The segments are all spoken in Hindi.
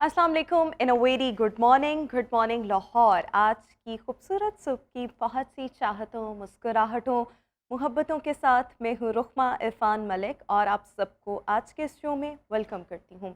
अस्सलाम वालेकुम in a very good morning Lahore. आज की खूबसूरत सुबह की बहुत सी चाहतों, मुस्कुराहटों, मोहब्बतों के साथ मैं हूँ रुखमा इरफान मलिक और आप सबको आज के इस शो में वेलकम करती हूँ।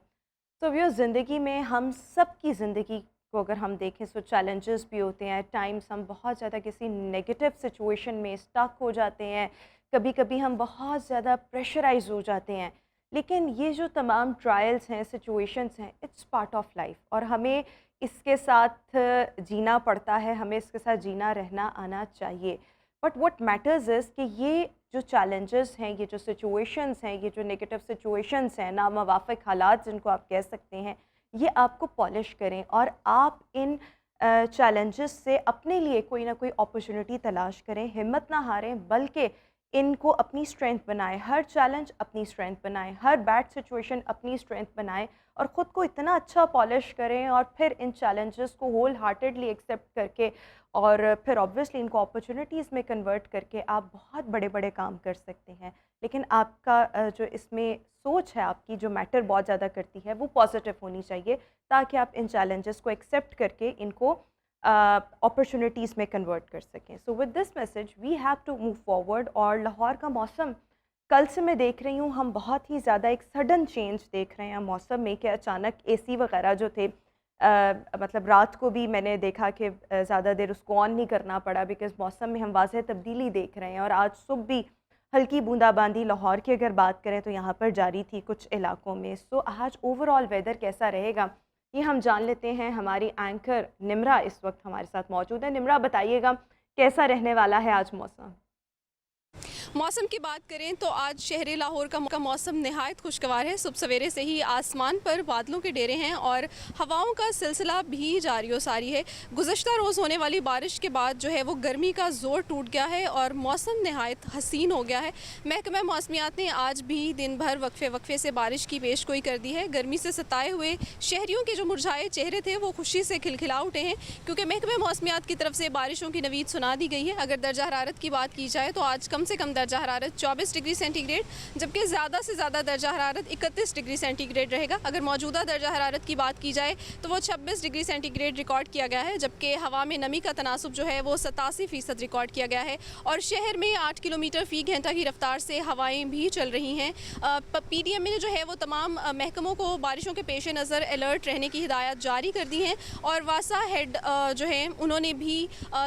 तो व्यूअर, ज़िंदगी में हम सब की ज़िंदगी को अगर हम देखें तो चैलेंजेस भी होते हैं। टाइम्स हम बहुत ज़्यादा किसी नेगेटिव सिचुएशन में स्टक हो जाते हैं, कभी कभी हम बहुत ज़्यादा प्रेशराइज हो जाते हैं। लेकिन ये जो तमाम ट्रायल्स हैं, सिचुएशंस हैं, इट्स पार्ट ऑफ लाइफ और हमें इसके साथ जीना पड़ता है, हमें इसके साथ जीना रहना आना चाहिए। बट व्हाट मैटर्स इज़ कि ये जो चैलेंजेस हैं, ये जो सिचुएशंस हैं, ये जो नेगेटिव सिचुएशंस हैं, नामवाफ़िक हालात जिनको आप कह सकते हैं, ये आपको पॉलिश करें और आप इन चैलेंजेस से अपने लिए कोई ना कोई अपॉर्चुनिटी तलाश करें। हिम्मत ना हारें, बल्कि इनको अपनी स्ट्रेंथ बनाएं। हर चैलेंज अपनी स्ट्रेंथ बनाएं, हर बैड सिचुएशन अपनी स्ट्रेंथ बनाएं और ख़ुद को इतना अच्छा पॉलिश करें और फिर इन चैलेंजेस को होल हार्टेडली एक्सेप्ट करके और फिर ऑब्वियसली इनको अपॉर्चुनिटीज़ में कन्वर्ट करके आप बहुत बड़े बड़े काम कर सकते हैं। लेकिन आपका जो इसमें सोच है, आपकी जो मैटर बहुत ज़्यादा करती है, वो पॉजिटिव होनी चाहिए, ताकि आप इन चैलेंजेस को एक्सेप्ट करके इनको अपॉर्चुनिटीज़ में कन्वर्ट कर सकें। So with this message we have to move forward. और लाहौर का मौसम कल से मैं देख रही हूँ, हम बहुत ही ज़्यादा एक सडन चेंज देख रहे हैं मौसम में कि अचानक एसी वगैरह जो थे, मतलब रात को भी मैंने देखा कि ज़्यादा देर उसको ऑन नहीं करना पड़ा, बिकॉज़ मौसम में हम वाज़ह तब्दीली देख रहे हैं। और आज सुबह भी हल्की बूंदाबांदी लाहौर की अगर बात करें तो यहाँ पर जारी थी कुछ इलाकों में। सो आज ओवरऑल वेदर कैसा रहेगा, ये हम जान लेते हैं। हमारी एंकर निम्रा इस वक्त हमारे साथ मौजूद है। निम्रा, बताइएगा कैसा रहने वाला है आज मौसम? मौसम की बात करें तो आज शहर लाहौर का मौसम नहायत खुशगवार है। सुबह सवेरे से ही आसमान पर बादलों के डेरे हैं और हवाओं का सिलसिला भी जारी व सारी है। गुज़श्ता रोज़ होने वाली बारिश के बाद जो है वो गर्मी का ज़ोर टूट गया है और मौसम नहायत हसीन हो गया है। महकमा मौसमियात ने आज भी दिन भर वक्फे वक्फे से बारिश की पेशगोई कर दी है। गर्मी से सताए हुए शहरियों के जो मुरझाए चेहरे थे वो खुशी से खिलखिला उठे हैं, क्योंकि महकमा मौसमियात की तरफ से बारिशों की नवीद सुना दी गई है। अगर दर्जा हरारत की बात की जाए तो आज कम से कम दर्जा हरारत 24 डिग्री सेंटीग्रेड, जबकि ज़्यादा से ज़्यादा दर्जा हरारत 31 डिग्री सेंटीग्रेड रहेगा। अगर मौजूदा दर्जा हरारत की बात की जाए तो वो 26 डिग्री सेंटीग्रेड रिकॉर्ड किया गया है, जबकि हवा में नमी का तनासुब जो है वो 87% रिकॉर्ड किया गया है। और शहर में 8 किलोमीटर फ़ी घंटा की रफ्तार से हवाएँ भी चल रही हैं। PDM ने जो है वो तमाम महकमों को बारिशों के पेश नज़र अलर्ट रहने की हिदायत जारी कर दी हैं और वासा हेड जो है उन्होंने भी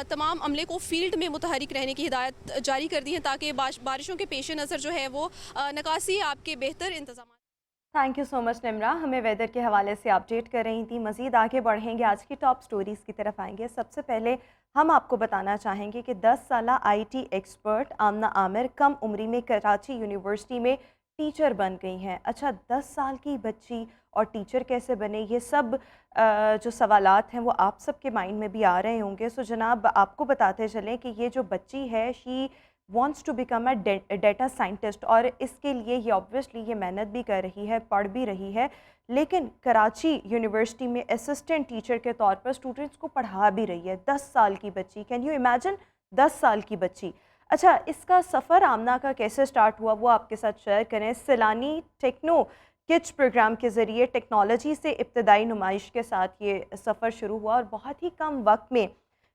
तमाम अमले को फील्ड में मुतहरिक रहने की हिदायत जारी कर दी है, ताकि बारिशों के पेश नज़र जो है वो निकासी आपके बेहतर इंतजाम। Thank you so much Nimra, हमें वेदर के हवाले से अपडेट कर रही थी। मज़ीद आगे बढ़ेंगे, आज की टॉप स्टोरीज़ की तरफ आएंगे। सबसे पहले हम आपको बताना चाहेंगे कि 10 साला IT एक्सपर्ट आमना आमिर कम उम्री में कराची यूनिवर्सिटी में टीचर बन गई हैं। अच्छा, 10 साल की बच्ची और टीचर कैसे बने, ये सब जो सवालात हैं वो आप सबके माइंड में भी आ रहे होंगे। सो जनाब, आपको बताते चलें कि ये जो बच्ची है, she wants to become a data scientist और इसके लिए ये ऑब्वियसली ये मेहनत भी कर रही है, पढ़ भी रही है, लेकिन कराची यूनिवर्सिटी में असिस्टेंट टीचर के तौर पर स्टूडेंट्स को पढ़ा भी रही है। 10 साल की बच्ची, कैन यू इमेजिन, 10 साल की बच्ची। अच्छा, इसका सफ़र आमना का कैसे स्टार्ट हुआ वो आपके साथ शेयर करें। सैलानी टेक्नो किड्स प्रोग्राम के ज़रिए टेक्नोलॉजी से इब्तदाई नुमाइश के साथ ये सफ़र शुरू हुआ और बहुत ही कम वक्त में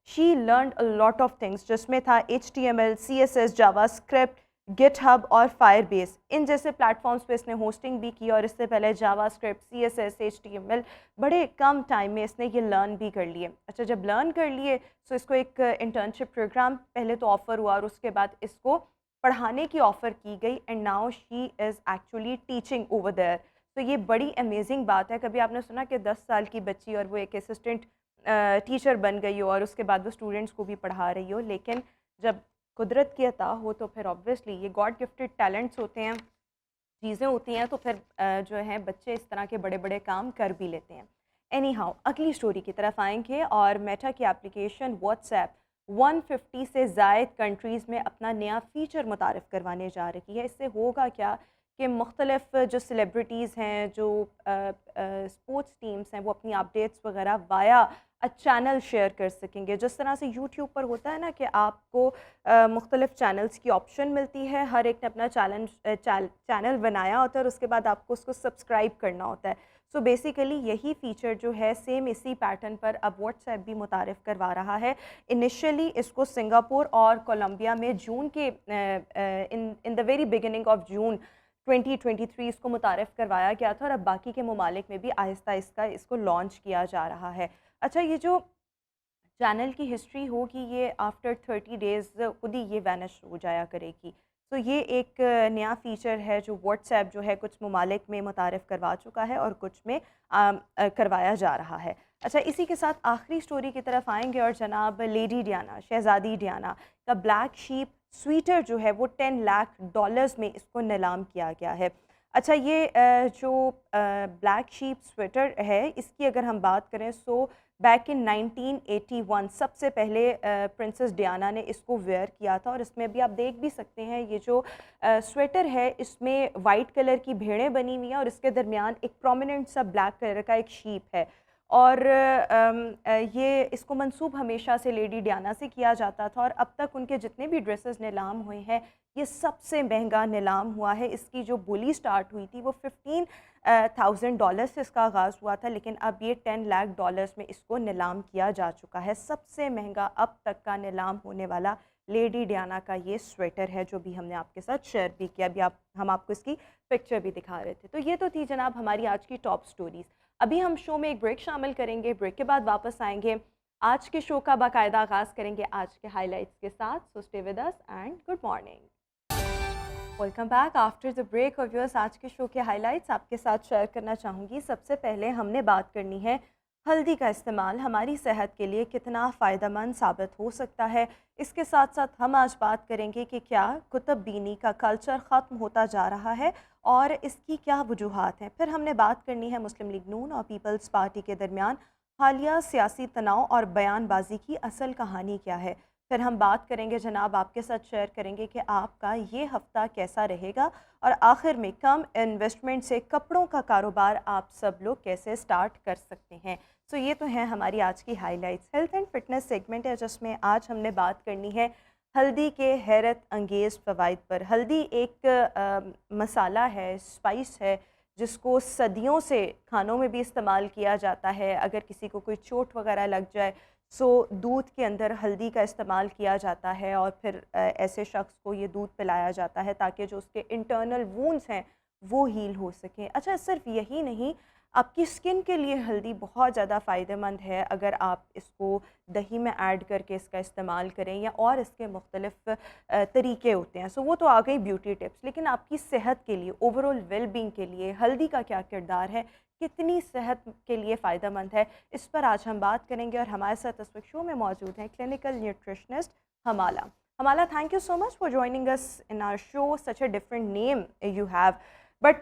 she learned a lot of things, जिसमें था HTML, CSS, जावास्क्रिप्ट, गिटहब और फायरबेस। इन जैसे प्लेटफॉर्म्स पे इसने होस्टिंग भी की और इससे पहले जावास्क्रिप्ट, CSS, HTML बड़े कम टाइम में इसने ये लर्न भी कर लिए। अच्छा, जब लर्न कर लिए तो इसको एक इंटर्नशिप प्रोग्राम पहले तो ऑफ़र हुआ और उसके बाद इसको पढ़ाने की ऑफ़र की गई and now she is actually teaching over there. तो ये बड़ी अमेजिंग बात है। कभी आपने सुना कि 10 साल की बच्ची और वो एक असिस्टेंट टीचर बन गई हो और उसके बाद वो स्टूडेंट्स को भी पढ़ा रही हो? लेकिन जब कुदरत की अता हो तो फिर ऑब्वियसली ये गॉड गिफ्टेड टैलेंट्स होते हैं, चीज़ें होती हैं, तो फिर जो हैं बच्चे इस तरह के बड़े बड़े काम कर भी लेते हैं। एनी हाउ, अगली स्टोरी की तरफ आएंगे और मेटा की एप्लीकेशन व्हाट्सएप 150 से ज़ायद कंट्रीज़ में अपना नया फ़ीचर मुतारिफ़ करवाने जा रही है। इससे होगा क्या कि मुख्तलिफ जो सेलिब्रिटीज़ हैं, जो स्पोर्ट्स टीम्स हैं, वो अपनी अपडेट्स वगैरह वाया चैनल शेयर कर सकेंगे। जिस तरह से यूट्यूब पर होता है ना कि आपको मुख्तलिफ़ चैनल्स की ऑप्शन मिलती है, हर एक ने अपना चैनल बनाया होता है और उसके बाद आपको उसको सब्सक्राइब करना होता है। सो बेसिकली यही फ़ीचर जो है सेम इसी पैटर्न पर अब व्हाट्सएप भी मुतारिफ़ करवा रहा है। इनिशियली इसको सिंगापुर और कोलंबिया में जून के in the very beginning of June 2023 इसको मुतारिफ़ करवाया गया था और अब बाकी के ममालिक में भी आहिस्ता-आहिस्ता इसको लॉन्च किया जा रहा है। अच्छा, ये जो चैनल की हिस्ट्री होगी ये आफ्टर 30 डेज़ खुद ही ये वैनिश हो जाया करेगी। तो ये एक नया फ़ीचर है जो व्हाट्सएप जो है कुछ ममालिक में मुतारिफ़ करवा चुका है और कुछ में करवाया जा रहा है। अच्छा, इसी के साथ आखिरी स्टोरी की तरफ आएँगे और जनाब लेडी डियाना, शहज़ादी डियाना का ब्लैक शीप स्वीटर जो है वो $10 लाख में इसको नीलाम किया गया है। अच्छा, ये जो ब्लैक शीप स्वेटर है इसकी अगर हम बात करें सो बैक इन 1981 सबसे पहले प्रिंसेस डियाना ने इसको वेयर किया था और इसमें भी आप देख भी सकते हैं ये जो स्वेटर है इसमें वाइट कलर की भेड़ें बनी हुई हैं और इसके दरमियान एक प्रोमिनेंट सा ब्लैक कलर का एक शीप है और ये इसको मंसूब हमेशा से लेडी डियाना से किया जाता था और अब तक उनके जितने भी ड्रेसेस नीलाम हुए हैं ये सबसे महंगा नीलाम हुआ है। इसकी जो बोली स्टार्ट हुई थी वो $15,000 से इसका आगाज़ हुआ था, लेकिन अब ये $10 लाख में इसको नीलाम किया जा चुका है। सबसे महंगा अब तक का नीलाम होने वाला लेडी डियाना का ये स्वेटर है जो भी हमने आपके साथ शेयर भी किया। अभी हम आपको इसकी पिक्चर भी दिखा रहे थे। तो ये तो थी जनाब हमारी आज की टॉप स्टोरीज़। अभी हम शो में एक ब्रेक शामिल करेंगे, ब्रेक के बाद वापस आएंगे। आज के शो का बाकायदा आगाज़ करेंगे आज के हाईलाइट्स के साथ। So stay with us and good morning. Welcome back after the break. और व्यूअर्स, आज के शो के हाइलाइट्स आपके साथ शेयर करना चाहूँगी। सबसे पहले हमने बात करनी है हल्दी का इस्तेमाल हमारी सेहत के लिए कितना फ़ायदेमंद साबित हो सकता है। इसके साथ साथ हम आज बात करेंगे कि क्या कुतुब बीनी का कल्चर ख़त्म होता जा रहा है और इसकी क्या वजूहात हैं। फिर हमने बात करनी है मुस्लिम लीग नून और पीपल्स पार्टी के दरमियान हालिया सियासी तनाव और बयानबाजी की असल कहानी क्या है। फिर हम बात करेंगे जनाब, आपके साथ शेयर करेंगे कि आपका ये हफ़्ता कैसा रहेगा और आखिर में कम इन्वेस्टमेंट से कपड़ों का कारोबार आप सब लोग कैसे स्टार्ट कर सकते हैं। सो ये तो हैं हमारी आज की highlights. Health and fitness segment है जिसमें आज हमने बात करनी है हल्दी के हैरत अंगेज़ फ़वाइद पर। हल्दी एक मसाला है, स्पाइस है जिसको सदियों से खानों में भी इस्तेमाल किया जाता है। अगर किसी को कोई चोट वगैरह लग जाए सो दूध के अंदर हल्दी का इस्तेमाल किया जाता है और फिर ऐसे शख्स को ये दूध पिलाया जाता है ताकि जो उसके इंटरनल वूंड्स हैं वो हील हो सकें। अच्छा, सिर्फ यही नहीं, आपकी स्किन के लिए हल्दी बहुत ज़्यादा फ़ायदेमंद है अगर आप इसको दही में ऐड करके इसका इस्तेमाल करें या और इसके मुख्तलिफ़ तरीके होते हैं। सो वो तो आ गई ब्यूटी टिप्स, लेकिन आपकी सेहत के लिए, ओवरऑल वेलबींग के लिए हल्दी का क्या किरदार है, कितनी सेहत के लिए फ़ायदेमंद है, इस पर आज हम बात करेंगे। और हमारे साथ इस वक्त शो में मौजूद हैं clinical nutritionist Hamala. Hamala, thank you so much for joining us in our show. Such a different name you have, but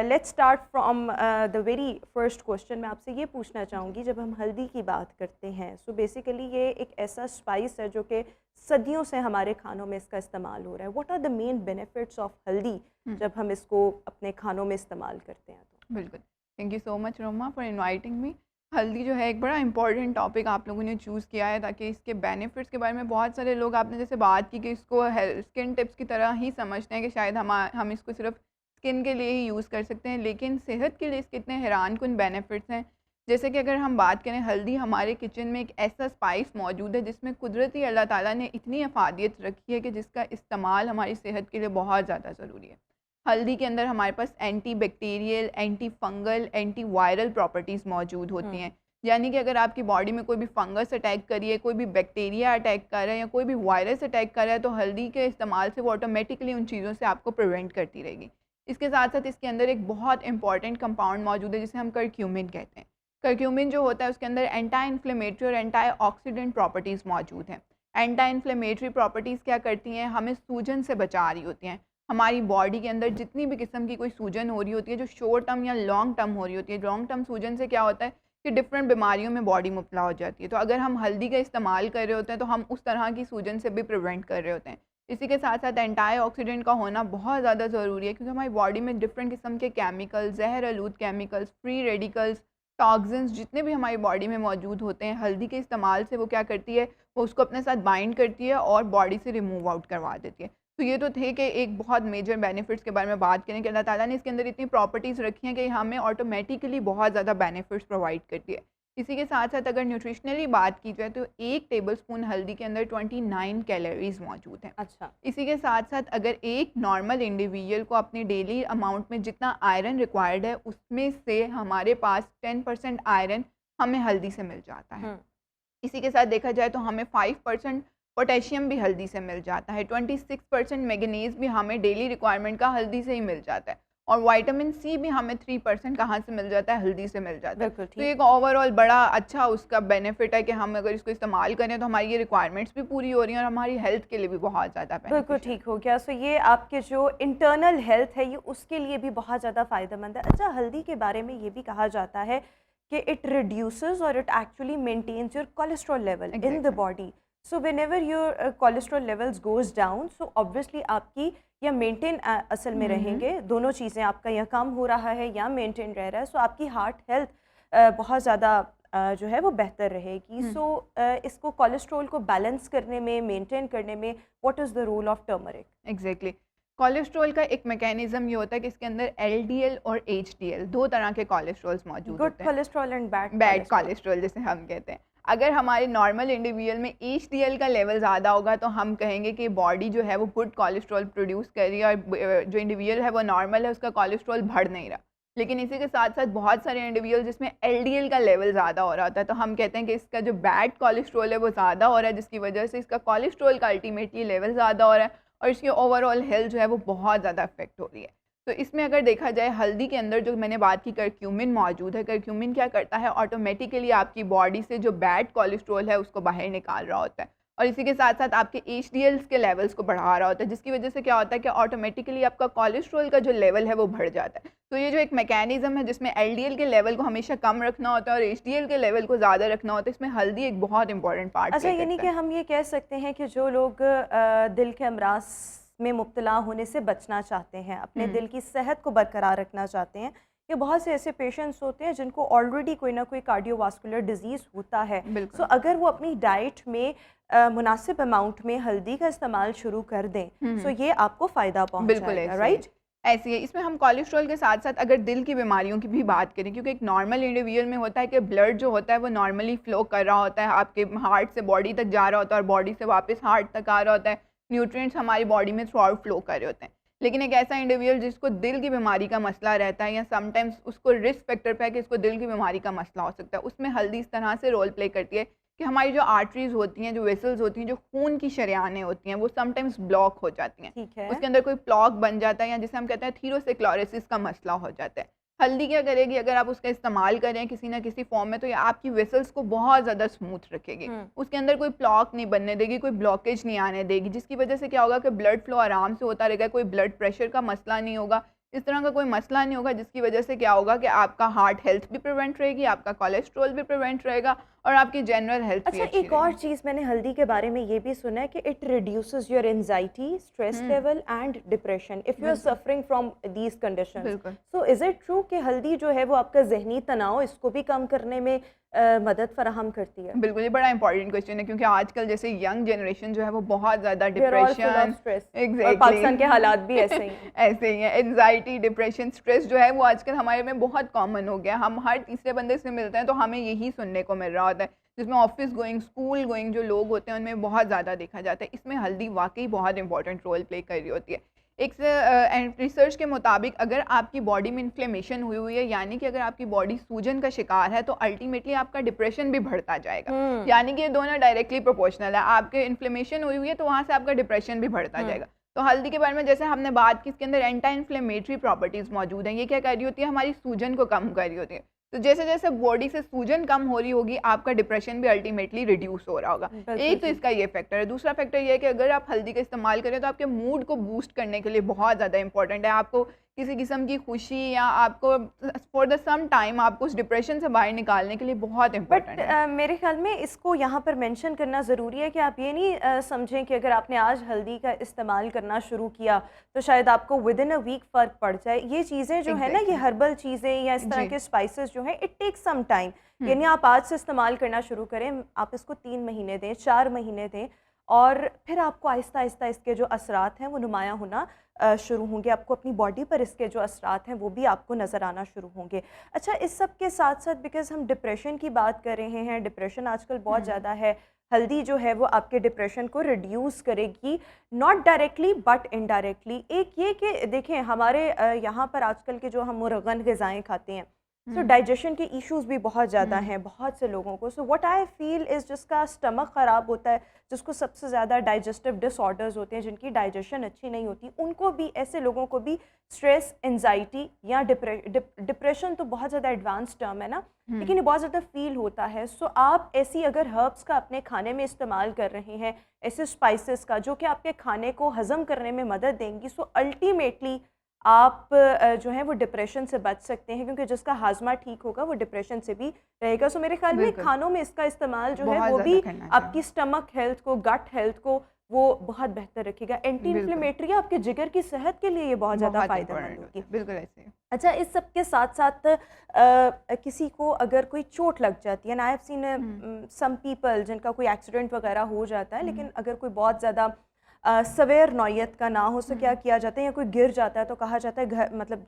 let's start from the very first question. मैं आपसे ये पूछना चाहूँगी, जब हम हल्दी की बात करते हैं सो बेसिकली ये एक ऐसा स्पाइस है जो कि सदियों से हमारे खानों में इसका इस्तेमाल हो रहा है। What are the main benefits of haldi जब हम इसको अपने खानों में इस्तेमाल करते हैं? बिल्कुल, thank you so much Roma for inviting me. हल्दी जो है एक बड़ा इंपॉर्टेंट टॉपिक आप लोगों ने चूज़ किया है ताकि इसके बेनिफिट्स के बारे में बहुत सारे लोग, आपने जैसे बात की कि इसको स्किन टिप्स की तरह ही समझते हैं कि शायद हम इसको सिर्फ स्किन के लिए ही यूज़ कर सकते हैं, लेकिन सेहत के लिए इसके इतने हैरान कुन बेनिफिट्स हैं। जैसे कि अगर हम बात करें, हल्दी हमारे किचन में एक ऐसा स्पाइस मौजूद है जिसमें कुदरती अल्लाह ताला ने इतनी अफादियत रखी है कि जिसका इस्तेमाल हमारी सेहत के लिए बहुत ज़्यादा ज़रूरी है। हल्दी के अंदर हमारे पास anti bacterial, anti fungal, anti viral properties मौजूद होती हैं। यानी कि अगर आपकी बॉडी में कोई भी फंगस अटैक करिए, कोई भी बैक्टीरिया अटैक कर रहा है या कोई भी वायरस अटैक कर रहा है, तो हल्दी के इस्तेमाल से वो ऑटोमेटिकली उन चीज़ों से आपको प्रिवेंट करती रहेगी। इसके साथ साथ इसके अंदर एक बहुत इंपॉर्टेंट कंपाउंड मौजूद है जिसे हम करक्यूमिन कहते हैं। करक्यूमिन जो होता है उसके अंदर एंटी इन्फ्लेमेटरी और एंटी ऑक्सीडेंट प्रॉपर्टीज़ मौजूद हैं। एंटी इन्फ्लेमेटरी प्रॉपर्टीज़ क्या करती हैं, हमें सूजन से बचा रही होती हैं। हमारी बॉडी के अंदर जितनी भी किस्म की कोई सूजन हो रही होती है, जो शॉर्ट टर्म या लॉन्ग टर्म हो रही होती है, लॉन्ग टर्म सूजन से क्या होता है कि डिफरेंट बीमारियों में बॉडी मुब्तला हो जाती है। तो अगर हम हल्दी का इस्तेमाल कर रहे होते हैं तो हम उस तरह की सूजन से भी प्रिवेंट कर रहे होते हैं। इसी के साथ साथ एंटी ऑक्सीडेंट का होना बहुत ज़्यादा ज़रूरी है, क्योंकि हमारी बॉडी में डिफरेंट किस्म के केमिकल्स, जहर आलूद केमिकल्स, फ्री रेडिकल्स टॉक्सिन्स जितने भी हमारी बॉडी में मौजूद होते हैं, हल्दी के इस्तेमाल से वो क्या करती है, वो उसको अपने साथ बाइंड करती है और बॉडी से रिमूव आउट करवा देती है। तो ये तो थे कि एक बहुत मेजर बेनिफिट्स के बारे में बात करें कि अल्लाह ताला ने इसके अंदर इतनी प्रॉपर्टीज़ रखी हैं कि हमें ऑटोमेटिकली बहुत ज़्यादा बेनिफिट्स प्रोवाइड करती है। इसी के साथ साथ अगर न्यूट्रिशनली बात की जाए तो 1 टेबलस्पून हल्दी के अंदर 29 कैलोरीज मौजूद हैं। अच्छा। इसी के साथ साथ अगर एक नॉर्मल इंडिविजुअल को अपनी डेली अमाउंट में जितना आयरन रिक्वायर्ड है उसमें से हमारे पास 10% आयरन हमें हल्दी से मिल जाता है। इसी के साथ देखा जाए तो हमें 5% पोटेशियम भी हल्दी से मिल जाता है, 26% मैंगनीज भी हमें डेली रिक्वायरमेंट का हल्दी से ही मिल जाता है, और विटामिन सी भी हमें 3% कहाँ से मिल जाता है, हल्दी से मिल जाता है। बिल्कुल तो एक ओवरऑल बड़ा अच्छा उसका बेनिफिट है कि हम अगर इसको इस्तेमाल करें तो हमारी ये रिक्वायरमेंट्स भी पूरी हो रही हैं और हमारी हेल्थ के लिए भी बहुत ज़्यादा बिल्कुल ठीक हो गया। सो ये आपके जो इंटरनल हेल्थ है ये उसके लिए भी बहुत ज़्यादा फ़ायदेमंद है। अच्छा, हल्दी के बारे में ये भी कहा जाता है कि इट रिड्यूसेस और it actually maintains your cholesterol level in the body. So whenever your cholesterol levels goes down, so obviously आपकी या मेंटेन असल में रहेंगे, दोनों चीज़ें, आपका या कम हो रहा है या मेंटेन रह रहा है, सो आपकी हार्ट हेल्थ बहुत ज़्यादा जो है वो बेहतर रहेगी। सो इसको कोलेस्ट्रॉल को बैलेंस करने में, मेंटेन करने में, what is the role of turmeric? Exactly. Cholesterol का एक मैकेनिज्म ये होता है कि इसके अंदर एलडीएल और एचडीएल दो तरह के कोलेस्ट्रॉल्स मौजूद गुड होते हैं। कोलेस्ट्रॉल एंड बैड कोलेस्ट्रॉल जिसे हम कहते हैं। अगर हमारे नॉर्मल इंडिविजुअल में एचडीएल का लेवल ज़्यादा होगा तो हम कहेंगे कि बॉडी जो है वो गुड कोलेस्ट्रॉल प्रोड्यूस कर रही है और जो इंडिविजुअल है वो नॉर्मल है, उसका कोलेस्ट्रॉल बढ़ नहीं रहा। लेकिन इसी के साथ साथ बहुत सारे इंडिविजुअल जिसमें एलडीएल का लेवल ज़्यादा हो रहा होता है, तो हम कहते हैं कि इसका जो बैड कोलेस्ट्रॉल है वो ज़्यादा हो रहा है, जिसकी वजह से इसका कोलेस्ट्रॉल का अल्टीमेटली लेवल ज़्यादा हो रहा है और इसकी ओवरऑल हेल्थ जो है वो बहुत ज़्यादा अफेक्ट हो रही है। तो इसमें अगर देखा जाए हल्दी के अंदर जो मैंने बात की करक्यूमिन मौजूद है, करक्यूमिन क्या करता है, ऑटोमेटिकली आपकी बॉडी से जो बैड कोलेस्ट्रॉल है उसको बाहर निकाल रहा होता है और इसी के साथ साथ आपके एचडीएल्स के लेवल्स को बढ़ा रहा होता है, जिसकी वजह से क्या होता है कि ऑटोमेटिकली आपका कोलेस्ट्रॉल का जो लेवल है वो बढ़ जाता है। तो ये जो एक मैकेनिज्म है जिसमें एलडीएल के लेवल को हमेशा कम रखना होता है और एचडीएल के लेवल को ज़्यादा रखना होता है, इसमें हल्दी एक बहुत इंपॉर्टेंट पार्ट अच्छा, प्ले यानी करता कि है। हम ये कह सकते हैं कि जो लोग दिल के अमराज में मुब्तला होने से बचना चाहते हैं, अपने दिल की सेहत को बरकरार रखना चाहते हैं, ये बहुत से ऐसे पेशेंट्स होते हैं जिनको ऑलरेडी कोई ना कोई कार्डियोवास्कुलर डिजीज़ होता है। बिल्कुल। सो अगर वो अपनी डाइट में मुनासिब अमाउंट में हल्दी का इस्तेमाल शुरू कर दें, सो ये आपको फ़ायदा बिल्कुल पहुंचाएगा, ऐसे राइट? ऐसी है। इसमें हम कोलेस्ट्रॉल के साथ साथ अगर दिल की बीमारियों की भी बात करें, क्योंकि एक नॉर्मल इंडिविजुअल में होता है कि ब्लड जो होता है वो नॉर्मली फ्लो कर रहा होता है, आपके हार्ट से बॉडी तक जा रहा होता है और बॉडी से वापस हार्ट तक आ रहा होता है, न्यूट्रिएंट्स हमारी बॉडी में थ्रू आउट फ्लो कर रहे होते हैं। लेकिन एक ऐसा इंडिविजुअल जिसको दिल की बीमारी का मसला रहता है या समटाइम्स उसको रिस्क फैक्टर पे है कि इसको दिल की बीमारी का मसला हो सकता है, उसमें हल्दी इस तरह से रोल प्ले करती है कि हमारी जो आर्टरीज होती हैं, जो वेसल्स होती हैं, जो खून की शरेयानें होती हैं, वो समटाइम्स ब्लॉक हो जाती हैं, ठीक है। उसके अंदर कोई प्लॉक बन जाता है या जिसे हम कहते हैं थीरोसेक्लोरोसिस का मसला हो जाता है। हल्दी क्या करेगी, अगर आप उसका इस्तेमाल करें किसी ना किसी फॉर्म में, तो ये आपकी वेसल्स को बहुत ज़्यादा स्मूथ रखेगी, उसके अंदर कोई प्लॉक नहीं बनने देगी, कोई ब्लॉकेज नहीं आने देगी, जिसकी वजह से क्या होगा कि ब्लड फ्लो आराम से होता रहेगा, कोई ब्लड प्रेशर का मसला नहीं होगा, इस तरह का कोई मसला नहीं होगा, जिसकी वजह से क्या होगा कि आपका हार्ट हेल्थ भी प्रिवेंट रहेगी, आपका कोलेस्ट्रॉल भी प्रिवेंट रहेगा और आपकी जनरल हेल्थ भी अच्छा, अच्छी एक और रहेगी। चीज़ मैंने हल्दी के बारे में ये भी सुना है कि it reduces your anxiety, stress level and depression if you are suffering from these conditions. बिल्कुल। सो इज़ इट ट्रू कि हल्दी जो है वो आपका जहनी तनाव इसको भी कम करने में मदद फराहम करती है? बिल्कुल, ये बड़ा इंपॉर्टेंट क्वेश्चन है क्योंकि आजकल जैसे यंग जनरेशन जो है वो बहुत ज़्यादा We are all full of depression, stress. और एग्जैक्टली पाकिस्तान के हालात भी ऐसे ही हैं। ऐसे ही है। एंजाइटी, डिप्रेशन, स्ट्रेस जो है वो आजकल हमारे में बहुत कॉमन हो गया। हम हर तीसरे बंदे से मिलते हैं तो हमें यही सुनने को मिल रहा होता है, जिसमें ऑफिस गोइंग, स्कूल गोइंग जो लोग होते हैं उनमें बहुत ज़्यादा देखा जाता है। इसमें हल्दी वाकई बहुत इंपॉर्टेंट रोल प्ले कर रही होती है। एक रिसर्च के मुताबिक अगर आपकी बॉडी में इन्फ्लेमेशन हुई हुई है, यानी कि अगर आपकी बॉडी सूजन का शिकार है, तो अल्टीमेटली आपका डिप्रेशन भी बढ़ता जाएगा। यानी कि ये दोनों डायरेक्टली प्रोपोर्शनल है। आपके इन्फ्लेमेशन हुई हुई है तो वहाँ से आपका डिप्रेशन भी बढ़ता जाएगा। तो हल्दी के बारे में जैसे हमने बात की, इसके अंदर एंटी इन्फ्लेमेटरी प्रॉपर्टीज़ मौजूद हैं। ये क्या कर रही होती है, हमारी सूजन को कम कर रही होती है। तो जैसे जैसे बॉडी से सूजन कम हो रही होगी, आपका डिप्रेशन भी अल्टीमेटली रिड्यूस हो रहा होगा। एक तो इसका ये फैक्टर है। दूसरा फैक्टर ये है कि अगर आप हल्दी का इस्तेमाल करें तो आपके मूड को बूस्ट करने के लिए बहुत ज़्यादा इंपॉर्टेंट है। आपको किसी किस्म की खुशी या आपको फॉर द सम टाइम आपको उस डिप्रेशन से बाहर निकालने के लिए बहुत इम्पोर्टेंट है। बट मेरे ख्याल में इसको यहाँ पर मेंशन करना ज़रूरी है कि आप ये नहीं समझें कि अगर आपने आज हल्दी का इस्तेमाल करना शुरू किया तो शायद आपको विद इन अ वीक फ़र्क पड़ जाए। ये चीज़ें जो है ना, ये एग्जैक्टली हर्बल चीज़ें या इस तरह जी। के स्पाइसेस जो हैं, इट टेक्स सम टाइम। हम्म यानी आप आज से इस्तेमाल करना शुरू करें, आप इसको 3 महीने दें, 4 महीने दें, और फिर आपको आहिस्ता आहिस्ता इसके जो असरात हैं वो नुमायाँ होना शुरू होंगे। आपको अपनी बॉडी पर इसके जो असरात हैं वो भी आपको नज़र आना शुरू होंगे। अच्छा, इस सब के साथ साथ बिकॉज़ हम डिप्रेशन की बात कर रहे हैं, डिप्रेशन आजकल बहुत हम्म ज़्यादा है, हल्दी जो है वो आपके डिप्रेशन को रिड्यूस करेगी, नॉट डायरेक्टली बट इनडायरेक्टली। एक ये कि देखें हमारे यहाँ पर आजकल के जो हम मुरगन ग़िज़ाएँ खाते हैं, सो हम्म डाइजेशन के इश्यूज भी बहुत ज़्यादा हम्म हैं बहुत से लोगों को। So what I feel is जिसका स्टमक ख़राब होता है, जिसको सबसे ज़्यादा डाइजेस्टिव डिसऑर्डर्स होते हैं, जिनकी डाइजेशन अच्छी नहीं होती, उनको भी, ऐसे लोगों को भी स्ट्रेस, एंजाइटी या डिप्रेशन तो बहुत ज़्यादा एडवांस टर्म है ना, लेकिन हम्म ये बहुत ज़्यादा फील होता है। सो आप ऐसी अगर हर्ब्स का अपने खाने में इस्तेमाल कर रहे हैं, ऐसे स्पाइसेस का जो कि आपके खाने को हज़म करने में मदद देंगी, सो अल्टीमेटली आप जो है वो डिप्रेशन से बच सकते हैं, क्योंकि जिसका हाजमा ठीक होगा वो डिप्रेशन से भी रहेगा। सो मेरे ख्याल में बिल्कुल खानों में इसका इस्तेमाल जो है बहुत वो ज़्यादा भी करना आपकी चाहिए। स्टमक हेल्थ को, गट हेल्थ को वो बहुत बेहतर रखेगा। एंटी बिल्कुल इन्फ्लेमेटरी, आपके जिगर की सेहत के लिए ये बहुत ज़्यादा बहुत फ़ायदेमंद इम्पोर्टेंट होता होगी। है, बिल्कुल ऐसे ही। अच्छा, इस सब के साथ साथ किसी को अगर कोई चोट लग जाती है ना, I have hmm seen some people जिनका कोई एक्सीडेंट वगैरह हो जाता है, हम्म लेकिन अगर कोई बहुत ज़्यादा सवेयर नौयत का ना हो, सो क्या हम्म किया जाता है, या कोई गिर जाता है तो कहा जाता है घर, मतलब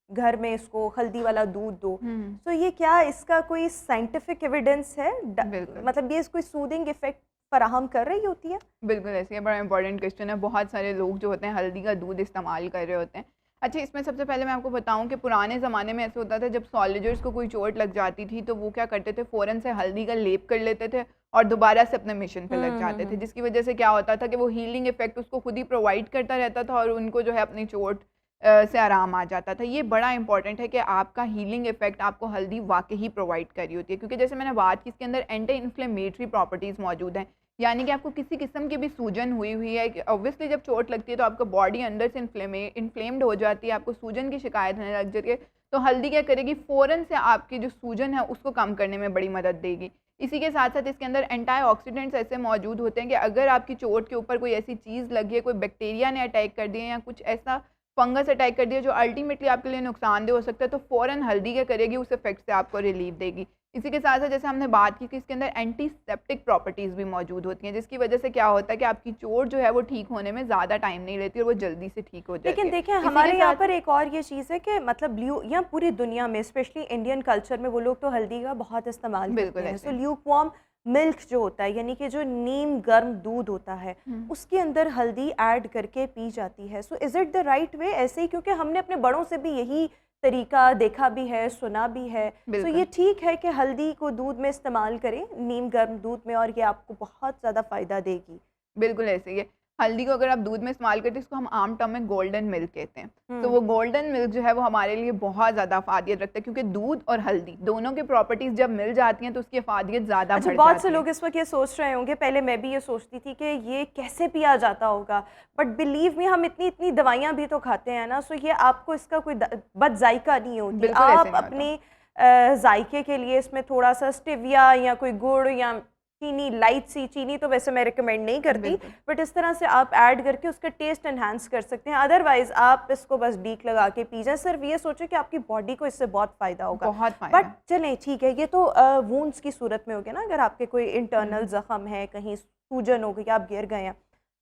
घर में इसको हल्दी वाला दूध दो। हम्म तो ये क्या इसका कोई साइंटिफिक एविडेंस है? बिल्कुल मतलब ये कोई सूदिंग इफेक्ट फराहम कर रही होती है? बिल्कुल ऐसे ही, बड़ा इंपॉर्टेंट क्वेश्चन है। बहुत सारे लोग जो होते हैं हल्दी का दूध इस्तेमाल कर रहे होते हैं। अच्छा, इसमें सबसे पहले मैं आपको बताऊं कि पुराने ज़माने में ऐसे होता था, जब सॉलिजर्स को कोई चोट लग जाती थी तो वो क्या करते थे, फ़ौरन से हल्दी का लेप कर लेते थे और दोबारा से अपने मिशन पे लग जाते थे, हम्म। जिसकी वजह से क्या होता था कि वो हीलिंग इफेक्ट उसको खुद ही प्रोवाइड करता रहता था और उनको जो है अपनी चोट से आराम आ जाता था। ये बड़ा इंपॉर्टेंट है कि आपका हीलिंग इफेक्ट आपको हल्दी वाकई ही प्रोवाइड कर रही होती है, क्योंकि जैसे मैंने बात की, इसके अंदर एंटी इन्फ्लेमेटरी प्रॉपर्टीज़ मौजूद हैं। यानी कि आपको किसी किस्म की भी सूजन हुई हुई है, कि ऑब्वियसली जब चोट लगती है तो आपका बॉडी अंदर से इन्फ्लेम्ड हो जाती है, आपको सूजन की शिकायत होने लग जाती है, तो हल्दी क्या करेगी, फ़ौरन से आपकी जो सूजन है उसको कम करने में बड़ी मदद देगी। इसी के साथ साथ इसके अंदर एंटीऑक्सीडेंट्स ऐसे मौजूद होते हैं कि अगर आपकी चोट के ऊपर कोई ऐसी चीज़ लगी है, कोई बैक्टीरिया ने अटैक कर दिया या कुछ ऐसा फंगस अटैक कर दिया जो अल्टीमेटली आपके लिए नुकसानदेह हो सकता है, तो फ़ौरन हल्दी क्या करेगी, उस इफेक्ट से आपको रिलीफ देगी। इसी के साथ साथ जैसे हमने बात की कि इसके अंदर एंटीसेप्टिक प्रॉपर्टीज़ भी मौजूद होती हैं, जिसकी वजह से क्या होता है कि आपकी चोट जो है वो ठीक होने में ज़्यादा टाइम नहीं लेती और वो जल्दी से ठीक हो जाती लेकिन है। देखिए इसी हमारे के यहाँ साथ पर एक और ये चीज़ है कि मतलब ल्यू, या पूरी दुनिया में स्पेशली इंडियन कल्चर में वो लोग तो हल्दी का बहुत इस्तेमाल करते बिल्कुल हैं। ऐसे। सो ल्यूक वार्म मिल्क जो होता है, यानी कि जो नीम गर्म दूध होता है, हुँ। उसके अंदर हल्दी ऐड करके पी जाती है। So is it the right way? ऐसे ही, क्योंकि हमने अपने बड़ों से भी यही तरीका देखा भी है, सुना भी है। सो बिल्कुल। ये ठीक है कि हल्दी को दूध में इस्तेमाल करें, नीम गर्म दूध में, और ये आपको बहुत ज़्यादा फ़ायदा देगी। बिल्कुल ऐसे ही है। हल्दी को अगर आप दूध में इस्तेमाल करते हैं, इसको हम आम टर्म में गोल्डन मिल्क कहते हैं। तो वो गोल्डन मिल्क जो है वो हमारे लिए बहुत ज़्यादा अफ़ादियत रखता है, क्योंकि दूध और हल्दी दोनों की प्रॉपर्टीज़ जब मिल जाती हैं तो उसकी अफ़ादियत ज़्यादा अच्छा, बढ़ बहुत से जाती है। लोग इस वक्त ये सोच रहे होंगे, पहले मैं भी ये सोचती थी कि ये कैसे पिया जाता होगा, बट बिलीव मी, हम इतनी इतनी दवाइयाँ भी तो खाते हैं ना। सो ये आपको इसका कोई बद जायका नहीं होती। बिल्कुल ऐसे आप नहीं होता। अपने जायके के लिए इसमें थोड़ा सा स्टिविया या कोई गुड़ या चीनी, लाइट सी चीनी तो वैसे मैं रिकमेंड नहीं करती, बिल्कुल। बट इस तरह से आप ऐड करके उसका टेस्ट एनहांस कर सकते हैं। अदरवाइज आप इसको बस डीक लगा के पी जाएं। सिर्फ ये सोचो कि आपकी बॉडी को इससे बहुत फ़ायदा होगा। बहुत फ़ायदा बट है। चलें ठीक है, ये तो वूंड्स की सूरत में हो गया ना, अगर आपके कोई इंटरनल ज़ख़म है, कहीं सूजन हो गई, आप गिर गए हैं,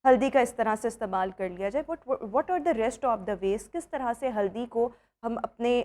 हल्दी का इस तरह से इस्तेमाल कर लिया जाए। What are the rest of the ways? किस तरह से हल्दी को हम अपने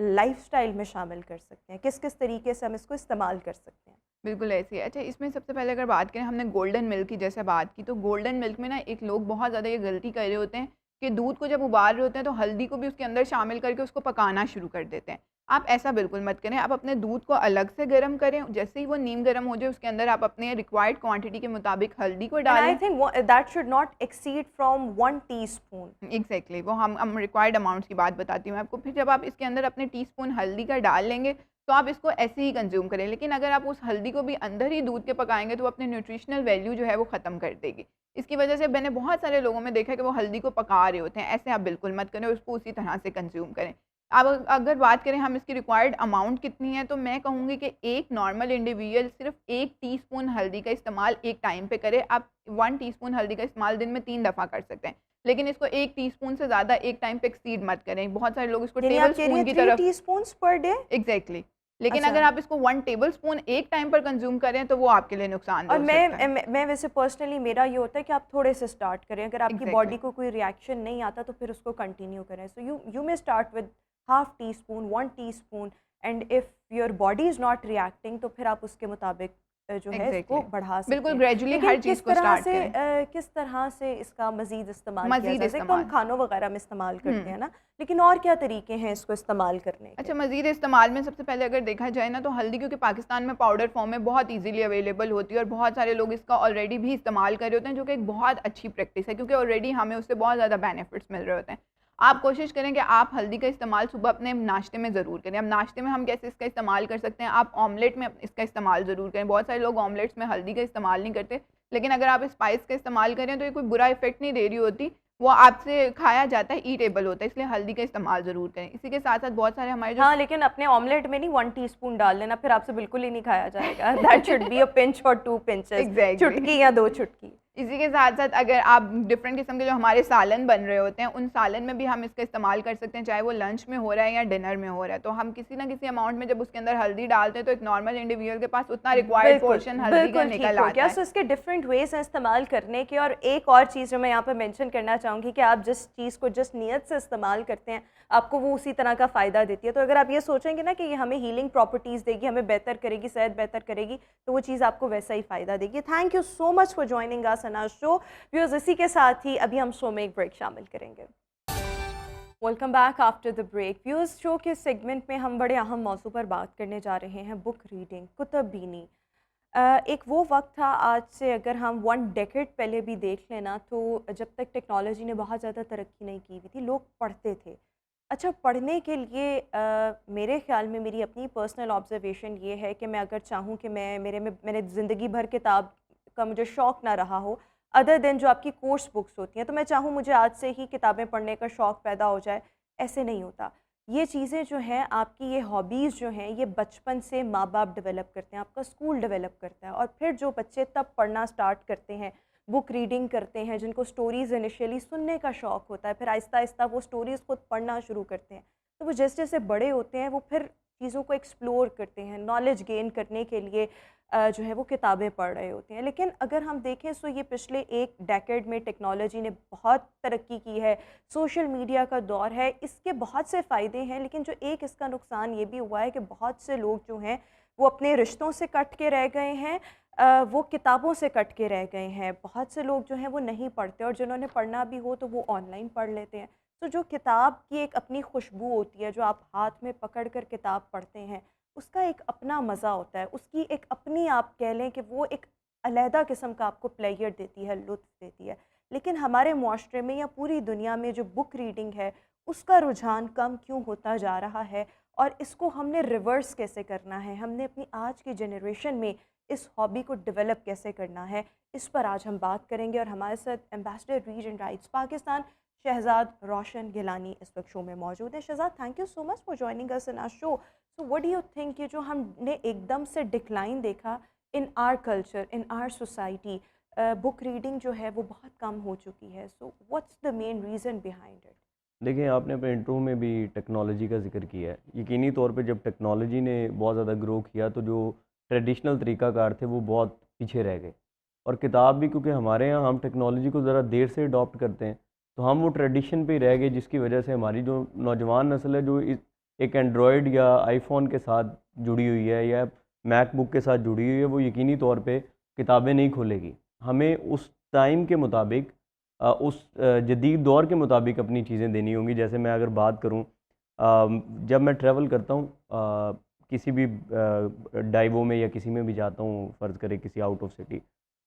लाइफस्टाइल में शामिल कर सकते हैं, किस किस तरीके से हम इसको इस्तेमाल कर सकते हैं? बिल्कुल ऐसी है। अच्छा, इसमें सबसे पहले अगर बात करें, हमने गोल्डन मिल्क की जैसे बात की, तो गोल्डन मिल्क में ना एक लोग बहुत ज़्यादा ये गलती कर रहे होते हैं कि दूध को जब उबाल रहे होते हैं तो हल्दी को भी उसके अंदर शामिल करके उसको पकाना शुरू कर देते हैं। आप ऐसा बिल्कुल मत करें। आप अपने दूध को अलग से गर्म करें, जैसे ही वो नीम गर्म हो जाए उसके अंदर आप अपने रिक्वायर्ड क्वांटिटी के मुताबिक हल्दी को एंड आई डालें। Think that should not exceed from 1 teaspoon. Exactly वो हम रिक्वायर्ड अमाउंट्स की बात बताती हूँ आपको। फिर जब आप इसके अंदर अपने टीस्पून हल्दी का डाल लेंगे तो आप इसको ऐसे ही कंज्यूम करें। लेकिन अगर आप उस हल्दी को भी अंदर ही दूध के पकाएंगे तो वो अपने न्यूट्रिशनल वैल्यू जो है वो ख़त्म कर देगी। इसकी वजह से मैंने बहुत सारे लोगों में देखा है कि वो हल्दी को पका रहे होते हैं, ऐसे आप बिल्कुल मत करें, उसको उसी तरह से कंज्यूम करें। अब अगर बात करें हम इसकी रिक्वायर्ड अमाउंट कितनी है, तो मैं कहूँगी कि एक नॉर्मल इंडिविजुअल सिर्फ 1 टीस्पून हल्दी का इस्तेमाल एक टाइम पे करे। आप 1 टीस्पून हल्दी का इस्तेमाल दिन में 3 दफ़ा कर सकते हैं, लेकिन इसको 1 टीस्पून से ज़्यादा एक टाइम पे एक्सीड मत करें। बहुत सारे लोग इसको यानी टेबल आप कह रही स्पून हैं की 3 तरफ टीस्पून्स पर डे? एग्जैक्टली लेकिन अच्छा। अगर आप इसको 1 टेबल स्पून एक टाइम पर कंज्यूम करें तो वो आपके लिए नुकसान और हो सकता है। मैं वैसे पर्सनली मेरा ये होता है कि आप थोड़े से स्टार्ट करें, अगर आपकी एग्जैक्टली बॉडी को कोई रिएक्शन नहीं आता तो फिर उसको कंटिन्यू करें। So you may start with half tea spoon, 1 teaspoon, and if your body is not reacting तो फिर आप उसके मुताबिक जो है इसको एग्जैक्टली बढ़ा सकते बिल्कुल हैं। ग्रेजुअली लेकिन हर चीज़ को स्टार्ट करें। किस तरह से इसका मज़ीद इस्तेमाल किया मज़ीद जाए? एक तो हम इस्तेमाल खानों वगैरह में इस्तेमाल करते हैं ना, लेकिन और क्या तरीके हैं इसको इस्तेमाल करने के? अच्छा, मज़ीद इस्तेमाल में सबसे पहले अगर देखा जाए ना, तो हल्दी क्योंकि पाकिस्तान में पाउडर फॉर्म में बहुत इजीली अवेलेबल होती है और बहुत सारे लोग इसका ऑलरेडी भी इस्तेमाल कर रहे होते हैं, जो कि एक बहुत अच्छी प्रैक्टिस है क्योंकि ऑलरेडी हमें उससे बहुत ज़्यादा बेनिफिट्स मिल रहे होते हैं। आप कोशिश करें कि आप हल्दी का इस्तेमाल सुबह अपने नाश्ते में ज़रूर करें। अब नाश्ते में हम कैसे इसका इस्तेमाल कर सकते हैं, आप ऑमलेट में इसका इस्तेमाल ज़रूर करें। बहुत सारे लोग ऑमलेट्स में हल्दी का इस्तेमाल नहीं करते, लेकिन अगर आप स्पाइस का इस्तेमाल करें तो ये कोई बुरा इफेक्ट नहीं दे रही होती, वो आपसे खाया जाता है, ईटेबल होता है, इसलिए हल्दी का इस्तेमाल ज़रूर करें। इसी के साथ साथ बहुत सारे हमारे जो हाँ, लेकिन अपने ऑमलेट में नहीं 1 टीस्पून डाल लेना, फिर आपसे बिल्कुल ही नहीं खाया जाएगा। That should be a pinch और 2 पिंचेस, एग्जैक्टली चुटकी या 2 चुटकी। इसी के साथ साथ अगर आप डिफरेंट किस्म के जो हमारे सालन बन रहे होते हैं, उन सालन में भी हम इसका इस्तेमाल कर सकते हैं, चाहे वो लंच में हो रहा है या डिनर में हो रहा है। तो हम किसी ना किसी अमाउंट में जब उसके अंदर हल्दी डालते हैं तो एक नॉर्मल इंडिविजुअल के पास उतना रिक्वायर्ड पोर्शन हल्दी का बिल्कुल ठीक निकल हो आता गया। है। सो इसके डिफरेंट वेज हैं इस्तेमाल करने के। और एक और चीज़ जो मैं यहाँ पे मेंशन करना चाहूँगी कि आप जिस चीज़ को जिस नीयत से इस्तेमाल करते हैं, आपको वो उसी तरह का फ़ायदा देती है। तो अगर आप ये सोचेंगे ना कि ये हमें हीलिंग प्रॉपर्टीज़ देगी, हमें बेहतर करेगी, सेहत बेहतर करेगी, तो वो चीज़ आपको वैसा ही फ़ायदा देगी। Thank you so much for joining us on our show viewers. इसी के साथ ही अभी हम शो में एक ब्रेक शामिल करेंगे। Welcome back after the break. Viewers, show के सेगमेंट में हम बड़े अहम मौजू पर बात करने जा रहे हैं, बुक रीडिंग, कुतुब बीनी। एक वो वक्त था, आज से अगर हम 1 डेकेड पहले भी देख लेना, तो जब तक टेक्नोलॉजी ने बहुत ज़्यादा तरक्की नहीं की हुई थी, लोग पढ़ते थे। अच्छा, पढ़ने के लिए मेरे ख़्याल में मेरी अपनी पर्सनल ऑब्जर्वेशन ये है कि मैं अगर चाहूँ कि मैंने ज़िंदगी भर किताब का मुझे शौक़ ना रहा हो, अदर देन जो आपकी कोर्स बुक्स होती हैं, तो मैं चाहूँ मुझे आज से ही किताबें पढ़ने का शौक़ पैदा हो जाए, ऐसे नहीं होता। ये चीज़ें जो हैं, आपकी ये हॉबीज़ जो हैं, ये बचपन से माँ बाप डेवलप करते हैं, आपका स्कूल डेवलप करता है। और फिर जो बच्चे तब पढ़ना स्टार्ट करते हैं, बुक रीडिंग करते हैं, जिनको स्टोरीज़ इनिशियली सुनने का शौक़ होता है, फिर आहिस्ता आहिस्ता वो स्टोरीज़ खुद पढ़ना शुरू करते हैं, तो वो जैसे जैसे बड़े होते हैं वो फिर चीज़ों को एक्सप्लोर करते हैं, नॉलेज गेन करने के लिए जो है वो किताबें पढ़ रहे होते हैं। लेकिन अगर हम देखें तो ये पिछले 1 डेकेड में टेक्नोलॉजी ने बहुत तरक्की की है, सोशल मीडिया का दौर है, इसके बहुत से फ़ायदे हैं, लेकिन जो एक इसका नुकसान ये भी हुआ है कि बहुत से लोग जो हैं वो अपने रिश्तों से कट के रह गए हैं, वो किताबों से कट के रह गए हैं। बहुत से लोग जो हैं वो नहीं पढ़ते, और जिन्होंने पढ़ना भी हो तो वो ऑनलाइन पढ़ लेते हैं। तो जो किताब की एक अपनी खुशबू होती है, जो आप हाथ में पकड़ कर किताब पढ़ते हैं, उसका एक अपना मज़ा होता है, उसकी एक अपनी, आप कह लें कि वो एक अलहदा किस्म का आपको प्लेजर देती है, लुत्फ़ देती है। लेकिन हमारे मुआशरे में या पूरी दुनिया में जो बुक रीडिंग है, उसका रुझान कम क्यों होता जा रहा है, और इसको हमने रिवर्स कैसे करना है, हमने अपनी आज की जनरेशन में इस हॉबी को डेवलप कैसे करना है, इस पर आज हम बात करेंगे। और हमारे साथ ambassador region rights Pakistan Shahzad Roshan Gilani इस वक्त शो में मौजूद है। Shahzad, thank you so much for joining us in our show. So what do you think, ये जो हमने एकदम से डिक्लाइन देखा in our culture, in our society, book reading जो है वो बहुत कम हो चुकी है, so what's the main reason behind it? देखिए, आपने अपने इंट्रो में भी टेक्नोलॉजी का जिक्र किया है। यकीनी तौर पे जब टेक्नोलॉजी ने बहुत ज़्यादा ग्रो किया तो जो ट्रेडिशनल तरीक़ाकार थे वो बहुत पीछे रह गए, और किताब भी, क्योंकि हमारे यहाँ हम टेक्नोलॉजी को ज़रा देर से अडॉप्ट करते हैं, तो हम वो ट्रेडिशन पे ही रह गए, जिसकी वजह से हमारी जो नौजवान नस्ल है, जो एक एंड्रॉयड या आईफोन के साथ जुड़ी हुई है या मैकबुक के साथ जुड़ी हुई है, वो यकीनी तौर पे किताबें नहीं खोलेगी। हमें उस टाइम के मुताबिक, उस जदीद दौर के मुताबिक अपनी चीज़ें देनी होंगी। जैसे मैं अगर बात करूं, जब मैं ट्रैवल करता हूं, किसी भी डाइवो में या किसी में भी जाता हूं, फ़र्ज़ करें किसी आउट ऑफ सिटी,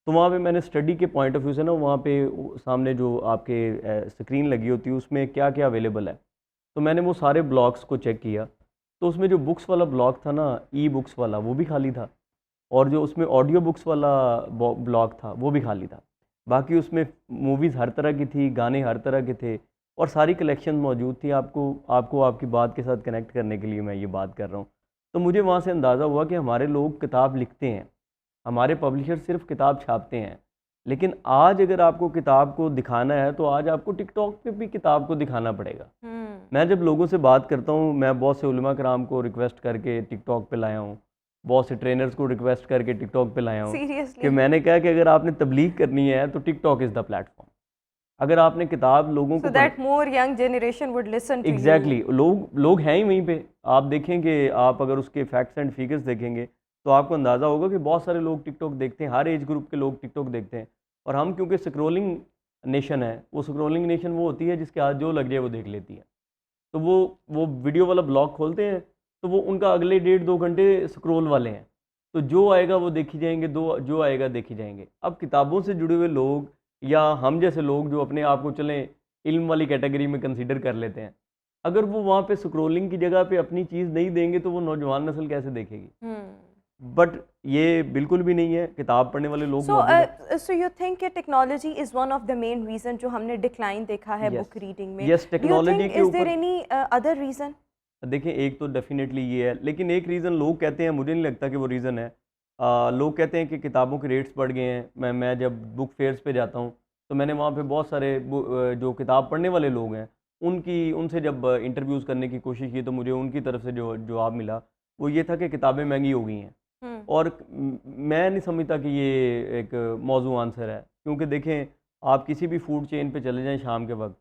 तो वहाँ पे मैंने स्टडी के पॉइंट ऑफ व्यू से ना, वहाँ पे सामने जो आपके स्क्रीन लगी होती है उसमें क्या क्या अवेलेबल है, तो मैंने वो सारे ब्लॉग्स को चेक किया तो उसमें जो बुक्स वाला ब्लॉक था ना, ई बुक्स वाला, वो भी खाली था, और जो उसमें ऑडियो बुक्स वाला ब्लॉक था वो भी खाली था। बाकी उसमें मूवीज़ हर तरह की थी, गाने हर तरह के थे, और सारी कलेक्शन मौजूद थी। आपको आपको आपकी बात के साथ कनेक्ट करने के लिए मैं ये बात कर रहा हूँ। तो मुझे वहाँ से अंदाज़ा हुआ कि हमारे लोग किताब लिखते हैं, हमारे पब्लिशर सिर्फ किताब छापते हैं, लेकिन आज अगर आपको किताब को दिखाना है तो आज आपको टिकटॉक पे भी किताब को दिखाना पड़ेगा। मैं जब लोगों से बात करता हूँ, मैं बहुत से उलमा कराम को रिक्वेस्ट करके टिकटॉक पे लाया हूँ, बहुत से ट्रेनर्स को रिक्वेस्ट करके टिकटॉक पे लाया हूँ, कि सीरियसली। मैंने कहा कि अगर आपने तबलीग करनी है तो टिकटॉक इज़ द प्लेटफॉर्म। अगर आपने किताब लोगों सो को that more young generation would listen to you. Exactly लोग हैं ही वहीं पे। आप देखेंगे, आप अगर उसके फैक्ट्स एंड फिगर्स देखेंगे तो आपको अंदाज़ा होगा कि बहुत सारे लोग टिकटॉक देखते हैं, हर एज ग्रुप के लोग टिकटॉक देखते हैं। और हम क्योंकि स्क्रोलिंग नेशन है, वो स्क्रोलिंग नेशन वो होती है जिसके हाथ जो लग जाए वो देख लेती है। तो वो वीडियो वाला ब्लॉग खोलते हैं तो वो उनका अगले 1.5-2 घंटे स्क्रोल वाले हैं, तो जो आएगा वो देखी जाएंगे, दो जो आएगा देखी जाएंगे। अब किताबों से जुड़े हुए लोग या हम जैसे लोग जो अपने आप को चलें इल्म वाली कैटेगरी में कंसीडर कर लेते हैं, अगर वो वहाँ पे स्क्रोलिंग की जगह पे अपनी चीज़ नहीं देंगे तो वो नौजवान नस्ल कैसे देखेगी? बट ये बिल्कुल भी नहीं है, किताब पढ़ने वाले लोग सो मौजूद हैं। सो यू थिंक कि technology is one of the main reason जो हमने डिक्लाइन देखा है यस बुक रीडिंग में? Yes, do you technology think के इज देयर ऊपर एनी अदर रीजन? देखें, एक तो डेफिनेटली ये है, लेकिन एक रीज़न लोग कहते हैं, मुझे नहीं लगता कि वो रीज़न है। लोग कहते हैं कि किताबों के रेट्स बढ़ गए हैं। मैं जब बुक फेयर्स पे जाता हूँ तो मैंने वहाँ पे बहुत सारे जो किताब पढ़ने वाले लोग हैं उनसे जब इंटरव्यूज़ करने की कोशिश की तो मुझे उनकी तरफ से जो जवाब मिला वो ये था कि किताबें महंगी हो गई हैं। और मैं नहीं समझता कि ये एक मौजू आंसर है, क्योंकि देखें, आप किसी भी फूड चेन पे चले जाएं शाम के वक्त,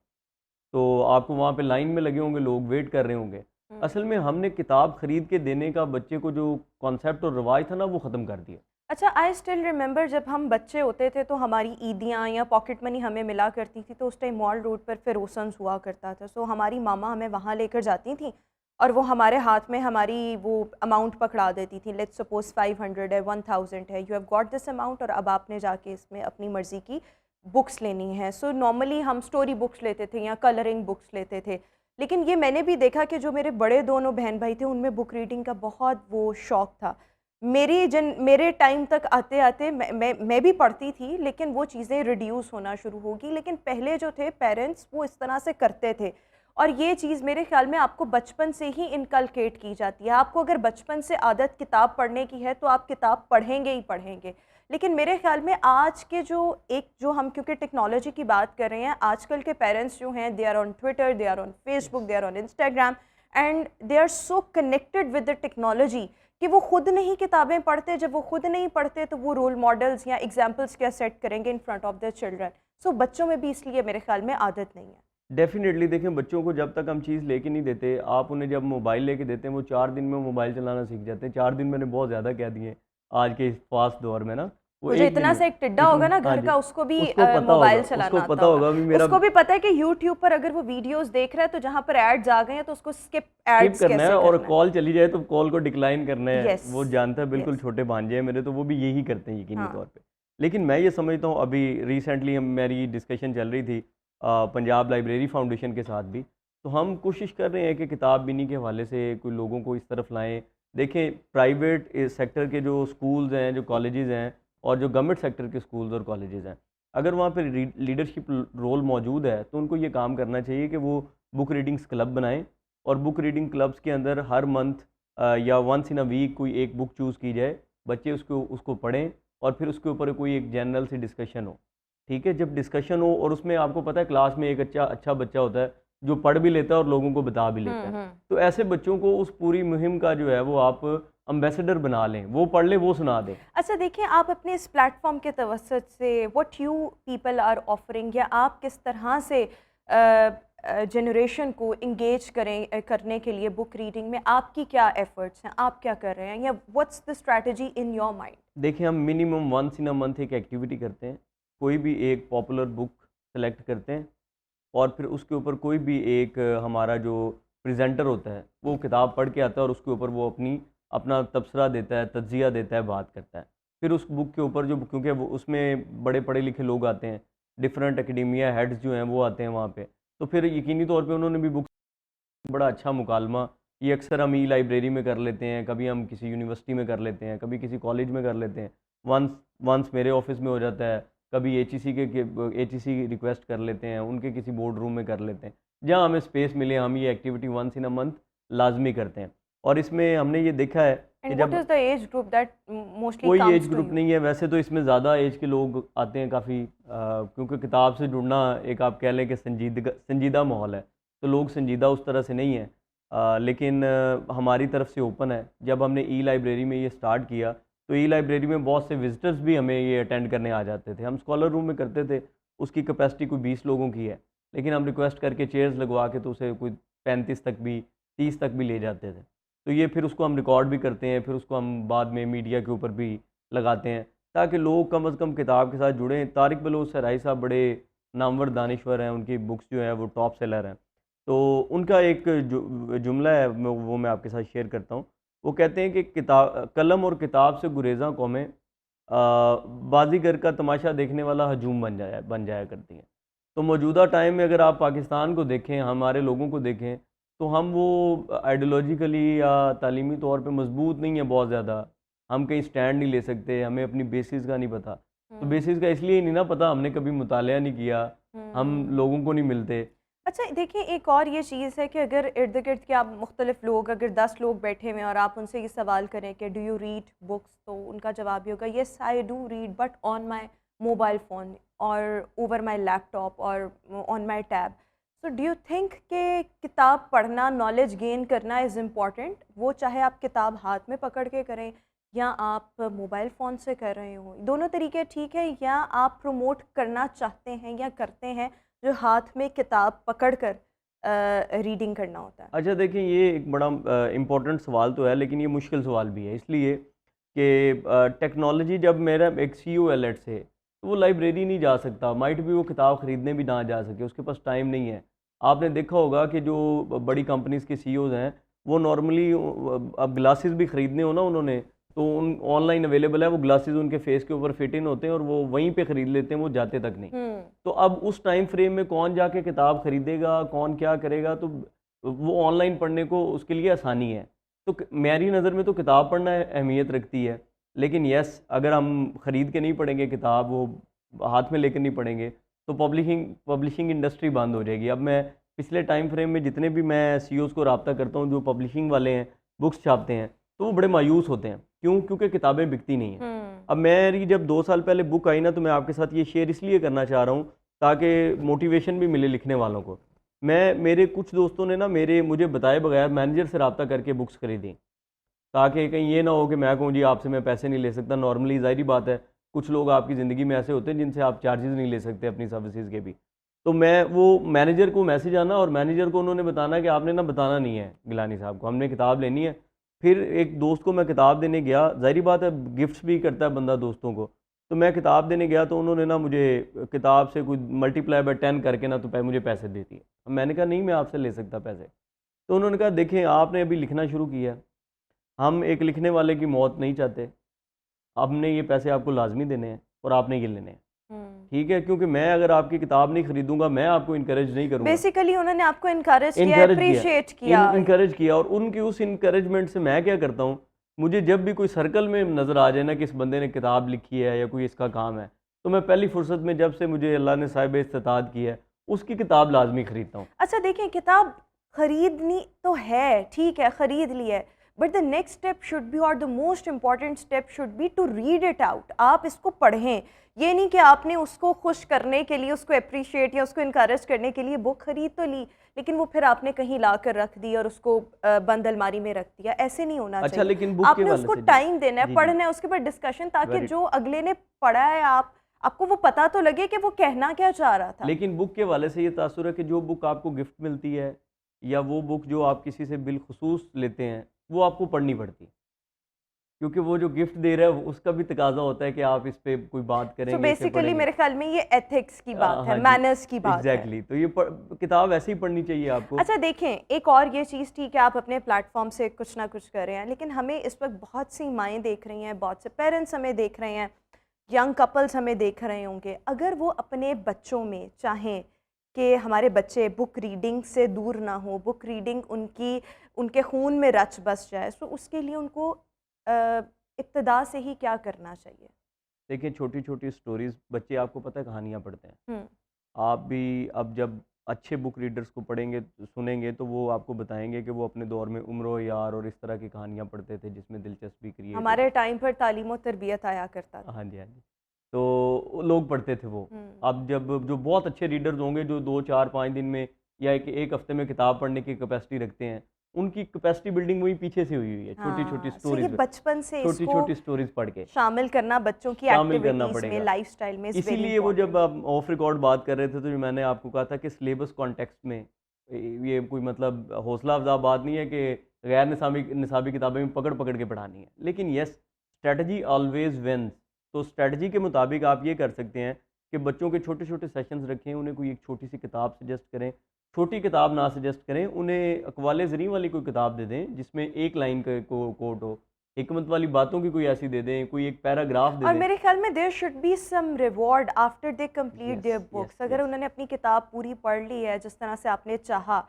तो आपको वहाँ पे लाइन में लगे होंगे लोग, वेट कर रहे होंगे। असल में हमने किताब ख़रीद के देने का बच्चे को जो कॉन्सेप्ट और रवाज था ना, वो ख़त्म कर दिया। अच्छा, आई स्टिल रिमेंबर जब हम बच्चे होते थे तो हमारी ईदियाँ या पॉकेट मनी हमें मिला करती थी, तो उस टाइम मॉल रोड पर फेरोसन्स हुआ करता था। सो हमारी मामा हमें वहाँ लेकर जाती थी और वो हमारे हाथ में हमारी वो अमाउंट पकड़ा देती थी। लेट्स सपोज 500 है, 1000 है, you have got this amount और अब आपने जाके इसमें अपनी मर्ज़ी की बुक्स लेनी है। सो नॉर्मली हम स्टोरी बुक्स लेते थे या कलरिंग बुक्स लेते थे, लेकिन ये मैंने भी देखा कि जो मेरे बड़े दोनों बहन भाई थे उनमें बुक रीडिंग का बहुत वो शौक़ था। मेरे टाइम तक आते आते मैं भी पढ़ती थी, लेकिन वो चीज़ें रिड्यूस होना शुरू होगी। लेकिन पहले जो थे पेरेंट्स वो इस तरह से करते थे, और ये चीज़ मेरे ख्याल में आपको बचपन से ही इनकलकेट की जाती है। आपको अगर बचपन से आदत किताब पढ़ने की है तो आप किताब पढ़ेंगे ही पढ़ेंगे। लेकिन मेरे ख्याल में आज के जो हम क्योंकि टेक्नोलॉजी की बात कर रहे हैं, आजकल के पेरेंट्स जो हैं, they are on Twitter, they are on Facebook, they are on Instagram, and they are so connected with the technology कि वो खुद नहीं किताबें पढ़ते। जब वो खुद नहीं पढ़ते तो वो रोल मॉडल्स या एग्जाम्पल्स क्या सेट करेंगे in front of the children? So बच्चों में भी इसलिए मेरे ख्याल में आदत नहीं है। डेफिनेटली देखें, बच्चों को जब तक हम चीज़ लेके नहीं देते, आप उन्हें जब मोबाइल लेके देते हैं वो 4 दिन में मोबाइल चलाना सीख जाते हैं। 4 दिन मैंने बहुत ज़्यादा कह दिए आज के इस फास्ट दौर में ना। वो वो जो एक दिन इतना में सा एक टिड्डा होगा ना हाँ घर जी, का, उसको भी उसको पता मोबाइल होगा, चलाना उसको आता पता होगा होगा। भी मेरा उसको भी पता है कि यूट्यूब पर अगर वो वीडियोस देख रहा है तो जहाँ पर एड्स आ गए हैं तो उसको स्किप स्किप एड्स करना कैसे है, और करना है। कॉल चली जाए तो कॉल को डिक्लाइन करना है। यस, वो जानता है, बिल्कुल यस, छोटे भांजे हैं मेरे, तो वो भी यही करते हैं यकीनी हाँ। तौर पे। लेकिन मैं ये समझता हूँ, अभी रिसेंटली मेरी डिस्कशन चल रही थी पंजाब लाइब्रेरी फाउंडेशन के साथ भी, तो हम कोशिश कर रहे हैं कि किताब बीनी के हवाले से कोई लोगों को इस तरफ लाएं। देखें, प्राइवेट सेक्टर के जो स्कूल्स हैं, जो कॉलेजेस हैं, और जो गवर्नमेंट सेक्टर के स्कूल्स और कॉलेजेस हैं, अगर वहाँ पर लीडरशिप रोल मौजूद है तो उनको ये काम करना चाहिए कि वो बुक रीडिंग्स क्लब बनाएं, और बुक रीडिंग क्लब्स के अंदर हर मंथ या वंस इन अ वीक कोई एक बुक चूज़ की जाए, बच्चे उसको पढ़ें, और फिर उसके ऊपर कोई एक जनरल सी डिस्कशन हो। ठीक है, जब डिस्कशन हो, और उसमें आपको पता है क्लास में एक अच्छा बच्चा होता है जो पढ़ भी लेता है और लोगों को बता भी लेता है, तो ऐसे बच्चों को उस पूरी मुहिम का जो है वो आप एम्बेसडर बना लें, वो पढ़ ले, वो सुना दें। अच्छा देखिए, आप अपने इस प्लेटफॉर्म के तवसत से what you people are offering, या आप किस तरह से जनरेशन को इंगेज करने के लिए बुक रीडिंग में आपकी क्या एफर्ट्स हैं, आप क्या कर रहे हैं, या what's the strategy in your mind? देखिए, हम minimum once in a month एक एक्टिविटी करते हैं, कोई भी एक पॉपुलर बुक सेलेक्ट करते हैं, और फिर उसके ऊपर कोई भी एक हमारा जो प्रेजेंटर होता है वो किताब पढ़ के आता है, और उसके ऊपर वो अपना तबसरा देता है, तज्जिया देता है, बात करता है। फिर उस बुक के ऊपर क्योंकि वो उसमें बड़े पढ़े लिखे लोग आते हैं, डिफरेंट एकेडेमिया हेड्स जो हैं वो आते हैं वहाँ पे, तो फिर यकीनी तौर पे उन्होंने भी बुक बड़ा अच्छा मुकालमा ये अक्सर हम ई लाइब्रेरी में कर लेते हैं, कभी हम किसी यूनिवर्सिटी में कर लेते हैं, कभी किसी कॉलेज में कर लेते हैं, वंस वंस मेरे ऑफिस में हो जाता है, कभी एचईसी रिक्वेस्ट कर लेते हैं, उनके किसी बोर्ड रूम में कर लेते हैं, जहाँ हमें स्पेस मिले हम ये activity once in a month लाजमी करते हैं। और इसमें हमने ये देखा है कि एंड व्हाट जब is the age group that mostly कोई comes age to group you? नहीं है, वैसे तो इसमें ज़्यादा एज के लोग आते हैं काफ़ी, क्योंकि किताब से जुड़ना एक आप कह लें कि संजीदा माहौल है, तो लोग संजीदा उस तरह से नहीं है। लेकिन हमारी तरफ से ओपन है। जब हमने ई लाइब्रेरी में ये स्टार्ट किया तो ई लाइब्रेरी में बहुत से विजिटर्स भी हमें ये अटेंड करने आ जाते थे। हम स्कॉलर रूम में करते थे, उसकी कैपेसिटी कोई 20 लोगों की है, लेकिन हम रिक्वेस्ट करके चेयर्स लगवा के तो उसे कोई 35 तक भी 30 तक भी ले जाते थे। तो ये फिर उसको हम रिकॉर्ड भी करते हैं, फिर उसको हम बाद में मीडिया के ऊपर भी लगाते हैं ताकि लोग कम अज़ कम किताब के साथ जुड़ें। तारिक बलोच सराई साहब बड़े नामवर दानिश्वर हैं, उनकी बुक्स जो हैं वो टॉप सेलर हैं। तो उनका एक जुमला है वो मैं आपके साथ शेयर करता हूँ। वो कहते हैं कि किताब कलम और किताब से गुरेज़ां कौमें बाजीगर का तमाशा देखने वाला हजूम बन जाया करती हैं। तो मौजूदा टाइम में अगर आप पाकिस्तान को देखें, हमारे लोगों को देखें, तो हम वो आइडियोलॉजिकली या तालीमी तौर पे मजबूत नहीं है बहुत ज़्यादा। हम कहीं स्टैंड नहीं ले सकते, हमें अपनी बेसिस का नहीं पता। तो बेसिस का इसलिए नहीं ना पता, हमने कभी मुतालिया नहीं किया, हम लोगों को नहीं मिलते। अच्छा देखिए, एक और ये चीज़ है कि अगर इर्द गिर्द के आप मुख्तलिफ लोग, अगर 10 लोग बैठे हुए हैं और आप उनसे ये सवाल करें कि डू यू रीड बुक्स, तो उनका जवाब ये होगा yes I do read but on my mobile phone और ओवर माई लैपटॉप और on my tab. So do you think कि किताब पढ़ना, नॉलेज गेन करना इज़ इम्पॉर्टेंट, वो चाहे आप किताब हाथ में पकड़ के करें या आप मोबाइल फ़ोन से कर रहे हो, दोनों तरीके ठीक है, या आप प्रमोट करना चाहते हैं या करते हैं जो हाथ में किताब पकड़कर रीडिंग करना होता है? अच्छा देखिए, ये एक बड़ा इम्पोर्टेंट सवाल तो है, लेकिन ये मुश्किल सवाल भी है, इसलिए कि टेक्नोलॉजी जब मेरा एक सीईओ है लेट्स से, तो वो लाइब्रेरी नहीं जा सकता, माइट भी वो किताब ख़रीदने भी ना जा सके, उसके पास टाइम नहीं है। आपने देखा होगा कि जो बड़ी कंपनीज़ के सीईओज़ हैं, वो नॉर्मली अब ग्लासेस भी ख़रीदने हो ना उन्होंने, तो उन ऑनलाइन अवेलेबल है, वो ग्लासेस उनके फेस के ऊपर फिट इन होते हैं और वो वहीं पे ख़रीद लेते हैं, वो जाते तक नहीं। तो अब उस टाइम फ्रेम में कौन जाके किताब ख़रीदेगा, कौन क्या करेगा, तो वो ऑनलाइन पढ़ने को उसके लिए आसानी है। तो मेरी नज़र में तो किताब पढ़ना अहमियत रखती है, लेकिन यस अगर हम ख़रीद के नहीं पढ़ेंगे किताब, वो हाथ में लेकर नहीं पढ़ेंगे, तो पब्लिशिंग इंडस्ट्री बंद हो जाएगी। अब मैं पिछले टाइम फ्रेम में जितने भी मैं सीईओज़ को रब्ता करता हूँ जो पब्लिशिंग वाले हैं, बुक्स छापते हैं, तो वो बड़े मायूस होते हैं। क्यों? क्योंकि किताबें बिकती नहीं हैं। अब मेरी जब 2 साल पहले बुक आई ना, तो मैं आपके साथ ये शेयर इसलिए करना चाह रहा हूँ ताकि मोटिवेशन भी मिले लिखने वालों को। मेरे कुछ दोस्तों ने ना मुझे बताए बगैर मैनेजर से रब्ता करके बुक्स खरीदी, ताकि कहीं ये ना हो कि मैं कहूँ जी आपसे मैं पैसे नहीं ले सकता। नॉर्मली ज़ाहिर बात है, कुछ लोग आपकी ज़िंदगी में ऐसे होते हैं जिनसे आप चार्जेस नहीं ले सकते अपनी सर्विसेज के भी। तो मैं वो मैनेजर को मैसेज आना और मैनेजर को उन्होंने बताना कि आपने ना बताना नहीं है गिलानी साहब को, हमने किताब लेनी है। फिर एक दोस्त को मैं किताब देने गया, ज़ाहिर बात है गिफ्ट्स भी करता है बंदा दोस्तों को, तो मैं किताब देने गया तो उन्होंने ना मुझे किताब से कुछ मल्टीप्लाई बाय 10 करके ना तो मुझे पैसे देती है। मैंने कहा नहीं मैं आपसे ले सकता पैसे। तो उन्होंने कहा देखें आपने अभी लिखना शुरू किया, हम एक लिखने वाले की मौत नहीं चाहते, हमने ये पैसे आपको लाजमी देने हैं और आपने ये लेने हैं, ठीक है? क्योंकि मैं अगर आपकी किताब नहीं खरीदूंगा, मैं आपको इनकरेज नहीं करूँगा। बेसिकली उन्होंने आपको इनकरेज किया, अप्रिशिएट किया, इनकरेज किया। और उनकी उस इनकरेजमेंट से मैं क्या करता हूँ, मुझे जब भी कोई सर्कल में नज़र आ जाए ना कि इस बंदे ने किताब लिखी है या कोई इसका काम है, तो मैं पहली फुर्सत में जब से मुझे अल्लाह ने साहिब इस्तिताद की है, उसकी किताब लाजमी ख़रीदता हूँ। अच्छा देखिए, किताब खरीदनी तो है, ठीक है, ख़रीद ली है, but the next step should be, और the most important step should be to read it out. आप इसको पढ़ें, ये नहीं कि आपने उसको खुश करने के लिए, उसको अप्रिशिएट या उसको इनकरेज करने के लिए बुक खरीद तो ली, लेकिन वो फिर आपने कहीं ला कर रख दी और उसको बंद अलमारी में रख दिया। ऐसे नहीं होना चाहिए। लेकिन बुक आपने उसको टाइम देना है, पढ़ना है, उसके बाद डिस्कशन, ताकि जो अगले ने पढ़ा है आपको वो पता तो लगे कि वो कहना क्या चाह रहा था। लेकिन बुक के वाले से ये तासुर है कि जो बुक आपको गिफ्ट मिलती है या वो बुक जो आप किसी से बिलखुसूस लेते हैं, वो आपको पढ़नी पड़ती है, क्योंकि वो जो गिफ्ट दे रहा है उसका भी तकाजा होता है कि आप इस पे कोई बात करेंगे। तो बेसिकली मेरे ख्याल में ये एथिक्स की बात है, हाँ मैनर्स की बात है। एग्जैक्टली। तो ये किताब ऐसे ही पढ़नी चाहिए आपको। अच्छा देखें, एक और ये चीज़, ठीक है आप अपने प्लेटफॉर्म से कुछ ना कुछ कर रहे हैं, लेकिन हमें इस वक्त बहुत सी माएँ देख रही हैं, बहुत से पेरेंट्स हमें देख रहे हैं, यंग कपल्स हमें देख रहे होंगे, अगर वो अपने बच्चों में चाहें कि हमारे बच्चे बुक रीडिंग से दूर ना हो, बुक रीडिंग उनके खून में रच बस जाए, तो उसके लिए उनको इब्तिदा से ही क्या करना चाहिए? देखिए, छोटी छोटी स्टोरीज बच्चे, आपको पता है, कहानियाँ पढ़ते हैं। हम्म। आप भी अब जब अच्छे बुक रीडर्स को पढ़ेंगे, सुनेंगे, तो वो आपको बताएंगे कि वो अपने दौर में उम्रो यार और इस तरह की कहानियाँ पढ़ते थे जिसमें दिलचस्पी क्रिएट होती हमारे थी। टाइम पर तालीम और तरबियत आया करता था। हाँ जी, हाँ जी। तो वो लोग पढ़ते थे वो। अब जब जो बहुत अच्छे रीडर्स होंगे जो 2 4 5 दिन में या एक हफ्ते में किताब पढ़ने की कैपेसिटी रखते हैं, उनकी कैपेसिटी बिल्डिंग वही पीछे से हुई हुई है, छोटी छोटी हाँ, सो ये स्टोरीज, बचपन से छोटी इसको छोटी स्टोरीज पढ़ के शामिल करना बच्चों की शामिल करना एक्टिविटीज में, पड़ेगा। लाइफस्टाइल में इज वेरी इसीलिए वो जब इंपॉर्टेंट। आप ऑफ रिकॉर्ड बात कर रहे थे, तो जो मैंने आपको कहा था कि सिलेबस कॉन्टेक्स्ट में ये कोई मतलब हौसला अफजा बात नहीं है कि गैर निसाबी निसाबी किताबें में पकड़ पकड़ के पढ़ानी है, लेकिन यस, स्ट्रेटजी ऑलवेज विंस। तो स्ट्रेटजी के मुताबिक आप ये कर सकते हैं कि बच्चों के छोटे छोटे सेशंस रखें, उन्हें कोई एक छोटी सी किताब सजेस्ट करें, छोटी किताब ना सजेस्ट करें, उन्हें अकवाले ज़री वाली कोई किताब दे दें जिसमें एक लाइन का कोट हो, हिकमत वाली बातों की कोई ऐसी दे दें, कोई एक पैराग्राफ दे और दें। मेरे ख्याल में there should be some reward after they complete yes, there yes, books. अगर यस। उन्होंने अपनी किताब पूरी पढ़ ली है जिस तरह से आपने चाहा,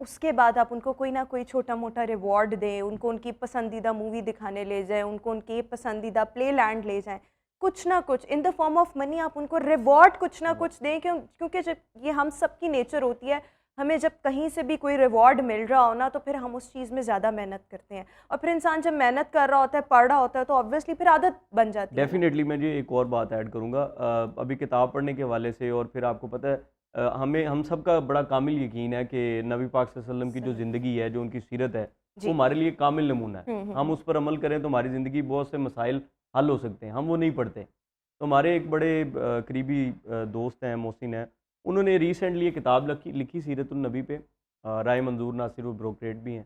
उसके बाद आप उनको कोई ना कोई छोटा मोटा रिवॉर्ड दें, उनको उनकी पसंदीदा मूवी दिखाने ले जाएं, उनको उनकी पसंदीदा प्ले लैंड ले जाएं, कुछ ना कुछ in the form of money आप उनको रिवॉर्ड कुछ ना कुछ दें। क्योंकि जब ये हम सब की नेचर होती है, हमें जब कहीं से भी कोई रिवॉर्ड मिल रहा हो ना, तो फिर हम उस चीज़ में ज़्यादा मेहनत करते हैं, और फिर इंसान जब मेहनत कर रहा होता है, पढ़ रहा होता है, तो ऑब्वियसली फिर आदत बन जाती है ना। डेफिनेटली मैं जी एक और बात ऐड करूँगा, अभी किताब पढ़ने के हवाले से, और फिर आपको पता है हम सब का बड़ा कामिल यकीन है कि नबी पाक सल्लल्लाहु अलैहि वसल्लम की जो सही। ज़िंदगी है, जो उनकी सीरत है, जी। वो हमारे लिए कामिल नमूना है। हम हम्म। उस पर अमल करें तो हमारी ज़िंदगी बहुत से मसाइल हल हो सकते हैं, हम वो नहीं पढ़ते। तो हमारे एक बड़े करीबी दोस्त हैं, मोहसिन हैं, उन्होंने रिसेंटली ये किताब लिखी सीरतुन नबी पे, राय मंजूर नासिर, वो ब्रोकरेट भी हैं।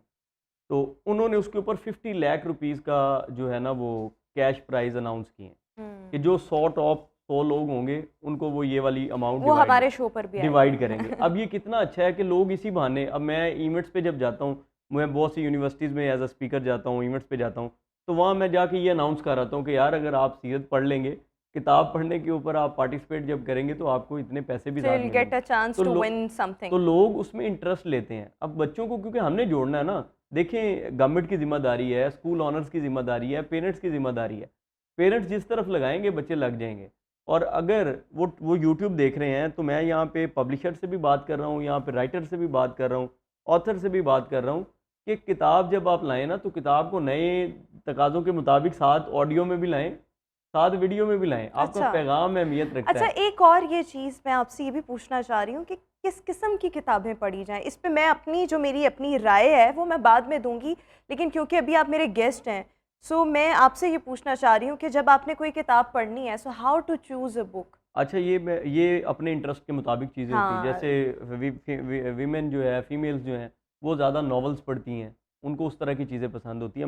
तो उन्होंने उसके ऊपर 50 लाख रुपीज़ का जो है ना वो कैश प्राइज़ अनाउंस किए हैं कि जो 100 लोग होंगे उनको वो ये वाली अमाउंट वो हमारे शो पर भी डिवाइड करेंगे। अब ये कितना अच्छा है कि लोग इसी बहाने, अब मैं इवेंट्स पे जब जाता हूँ, मैं बहुत सी यूनिवर्सिटीज़ में एज अ स्पीकर जाता हूँ, इवेंट्स पे जाता हूँ, तो वहाँ मैं जाके ये अनाउंस कर आता हूँ कि यार अगर आप सीरत पढ़ लेंगे, किताब पढ़ने के ऊपर आप पार्टिसिपेट जब करेंगे, तो आपको इतने पैसे भी So साथ you'll get मिलेंगे। a chance तो to लो- win something. तो लोग उसमें इंटरेस्ट लेते हैं। अब बच्चों को क्योंकि हमने जोड़ना है ना, देखें गवर्नमेंट की जिम्मेदारी है, स्कूल ऑनर्स की जिम्मेदारी है, पेरेंट्स की जिम्मेदारी है। पेरेंट्स जिस तरफ लगाएंगे बच्चे लग जाएंगे। और अगर वो यूट्यूब देख रहे हैं, तो मैं यहाँ पे पब्लिशर से भी बात कर रहा हूँ, यहाँ पे राइटर से भी बात कर रहा हूँ, ऑथर से भी बात कर रहा हूँ कि किताब जब आप लाएँ ना, तो किताब को नए तकाज़ों के मुताबिक साथ ऑडियो में भी लाएँ, साथ वीडियो में भी लाएँ। आपका अच्छा। पैगाम अहमियत रखता अच्छा, है। एक और ये चीज़ मैं आपसे ये भी पूछना चाह रही हूँ कि किस किस्म की किताबें पढ़ी जाएं। इस पे मैं मेरी अपनी राय है वो मैं बाद में दूंगी, लेकिन क्योंकि अभी आप मेरे गेस्ट हैं, सो मैं आपसे ये पूछना चाह रही हूँ कि जब आपने कोई किताब पढ़नी है, so how to choose a book. अच्छा, ये अपने इंटरेस्ट के मुताबिक चीज़ें होती हैं। हाँ। जैसे वीमेन जो है, फीमेल्स जो हैं, वो ज़्यादा नॉवेल्स पढ़ती हैं, उनको उस तरह की चीज़ें पसंद होती हैं।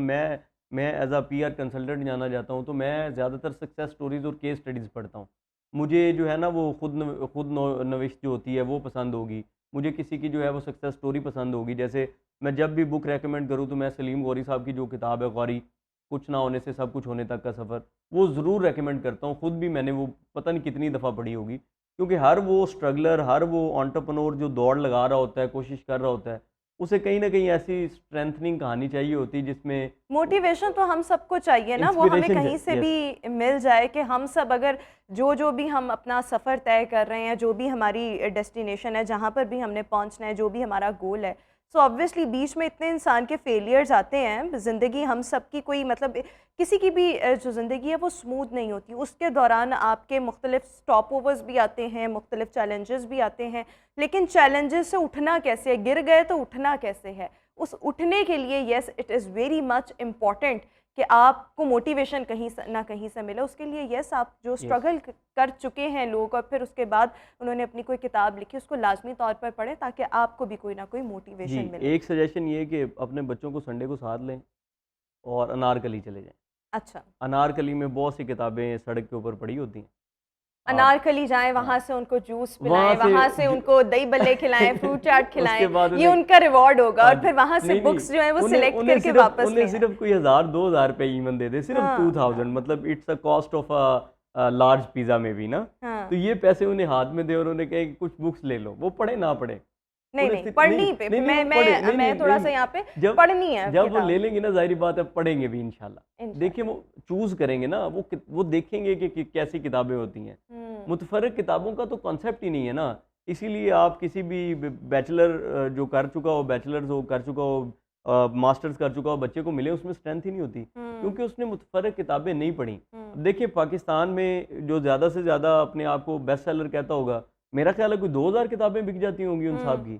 मैं एज अ पीआर कंसल्टेंट जाना जाता हूँ, तो मैं ज़्यादातर सक्सेस स्टोरीज़ और केस स्टडीज़ पढ़ता हूँ। मुझे जो है ना वो नविश जो होती है वो पसंद होगी, मुझे किसी की जो है वो सक्सेस स्टोरी पसंद होगी। जैसे मैं जब भी बुक रेकमेंड करूँ, तो मैं सलीम गौरी साहब की जो किताब है, गौरी कुछ ना होने से सब कुछ होने तक का सफ़र, वो ज़रूर रेकमेंड करता हूँ। ख़ुद भी मैंने वो पता नहीं कितनी दफ़ा पढ़ी होगी, क्योंकि हर वो स्ट्रगलर, हर वो एंटरप्रेन्योर जो दौड़ लगा रहा होता है, कोशिश कर रहा होता है, उसे कहीं ना कहीं ऐसी स्ट्रेंथनिंग कहानी चाहिए होती है जिसमें मोटिवेशन तो हम सबको चाहिए ना, वो हमें Inspiration कहीं से yes. भी मिल जाए कि हम सब अगर जो भी हम अपना सफ़र तय कर रहे हैं, जो भी हमारी डेस्टिनेशन है, जहाँ पर भी हमने पहुँचना है, जो भी हमारा गोल है, सो ऑब्वियसली बीच में इतने इंसान के फेलियर्स आते हैं। ज़िंदगी हम सब की कोई मतलब किसी की भी जो ज़िंदगी है वो स्मूथ नहीं होती, उसके दौरान आपके मुख्तलिफ स्टॉप ओवर्स भी आते हैं, मुख्तलिफ चैलेंजेस भी आते हैं, लेकिन चैलेंजेस से उठना कैसे है, गिर गए तो उठना कैसे है, उस उठने के लिए yes it is very much important कि आपको मोटिवेशन कहीं से ना कहीं से मिले। उसके लिए येस आप जो स्ट्रगल कर चुके हैं लोग, और फिर उसके बाद उन्होंने अपनी कोई किताब लिखी, उसको लाजमी तौर पर पढ़ें ताकि आपको भी कोई ना कोई मोटिवेशन मिले। एक सजेशन ये है कि अपने बच्चों को संडे को साथ लें और अनारकली चले जाएं। अच्छा, अनारकली में बहुत सी किताबें सड़क के ऊपर पड़ी होती हैं। अनारकली जाएं, वहाँ हाँ। से उनको जूस पिलाएं, वहाँ वहाँ से से उनको दही बल्ले खिलाएं, फ्रूट चाट उसके खिलाएं, बाद ये उन्हें उनका रिवॉर्ड होगा। और हाँ, फिर वहाँ से नहीं, बुक्स जो हैं वो उन्हें सिलेक्ट उन्हें करके सिर्फ वापस ले उन्हें आएं। सिर्फ कोई 1000 2000 रुपये ईवन दे दे, सिर्फ हाँ, 2000, मतलब it's a cost of large pizza में भी ना, हाँ तो ये पैसे उन्हें हाथ में दे और उन्हें कहे कि कुछ बुक्स ले लो, वो पढ़े ना पढ़े, नहीं उन्हें नहीं सिर्फ पढ़नी पे नहीं, मैं वो पढ़े, नहीं, मैं नहीं, थोड़ा नहीं, सा यहाँ पे जब पढ़नी है जब वो किताब ले लेंगे ना, जाहिर बात है पढ़ेंगे भी इंशाल्लाह। इंशाल्लाह। देखिए वो चूज़ करेंगे ना, वो देखेंगे कि कैसी किताबें होती हैं। मुतफर्रिक किताबों का तो कॉन्सेप्ट ही नहीं है ना, इसीलिए आप किसी भी बैचलर जो कर चुका हो, बैचलर्स हो कर चुका हो, मास्टर्स कर चुका हो, बच्चे को मिले उसमें स्ट्रेंथ ही नहीं होती, क्योंकि उसने मुतफर्रिक किताबें नहीं पढ़ी। देखिए पाकिस्तान में जो ज़्यादा से ज़्यादा अपने आप को बेस्ट सेलर कहता होगा, मेरा ख्याल है कोई 2000 किताबें बिक जाती होंगी उन साहब की।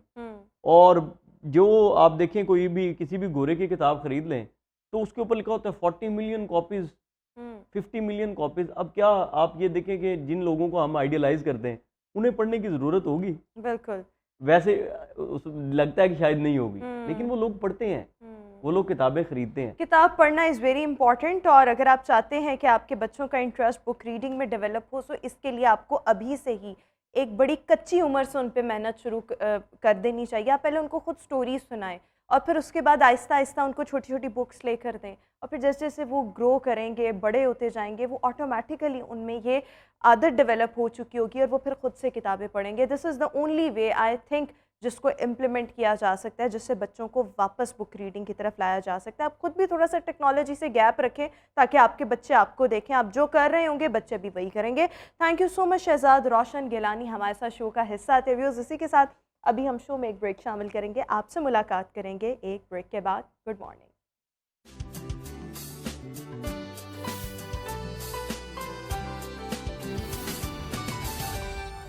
और जो आप देखें कोई भी किसी भी गोरे की किताब खरीद लें तो उसके ऊपर लिखा होता है 40 मिलियन कॉपीज़, 50 मिलियन कॉपीज़। अब क्या आप ये देखें कि जिन लोगों को हम आइडियलाइज करते हैं उन्हें पढ़ने की ज़रूरत होगी? बिल्कुल वैसे लगता है कि शायद नहीं होगी, लेकिन वो लोग पढ़ते हैं, वो लोग किताबें खरीदते हैं। किताब पढ़ना इज़ वेरी इंपॉर्टेंट, और अगर आप चाहते हैं कि आपके बच्चों का इंटरेस्ट बुक रीडिंग में डेवलप हो, तो इसके लिए आपको अभी से ही एक बड़ी कच्ची उम्र से उन पे मेहनत शुरू कर देनी चाहिए। आप पहले उनको खुद स्टोरीज सुनाएं और फिर उसके बाद आहिस्ता आहिस्ता उनको छोटी छोटी बुक्स लेकर दें, और फिर जैसे जैसे वो ग्रो करेंगे, बड़े होते जाएंगे, वो ऑटोमेटिकली उनमें ये आदत डेवलप हो चुकी होगी और वो फिर खुद से किताबें पढ़ेंगे। This is the only way I think जिसको इम्प्लीमेंट किया जा सकता है, जिससे बच्चों को वापस बुक रीडिंग की तरफ लाया जा सकता है। आप खुद भी थोड़ा सा टेक्नोलॉजी से गैप रखें ताकि आपके बच्चे आपको देखें, आप जो कर रहे होंगे बच्चे भी वही करेंगे। Thank you so much Shahzad Roshan Gilani हमारे साथ शो का हिस्सा थे। व्यूज़ इसी के साथ अभी हम शो में एक ब्रेक शामिल करेंगे, आपसे मुलाकात करेंगे एक ब्रेक के बाद। Good morning.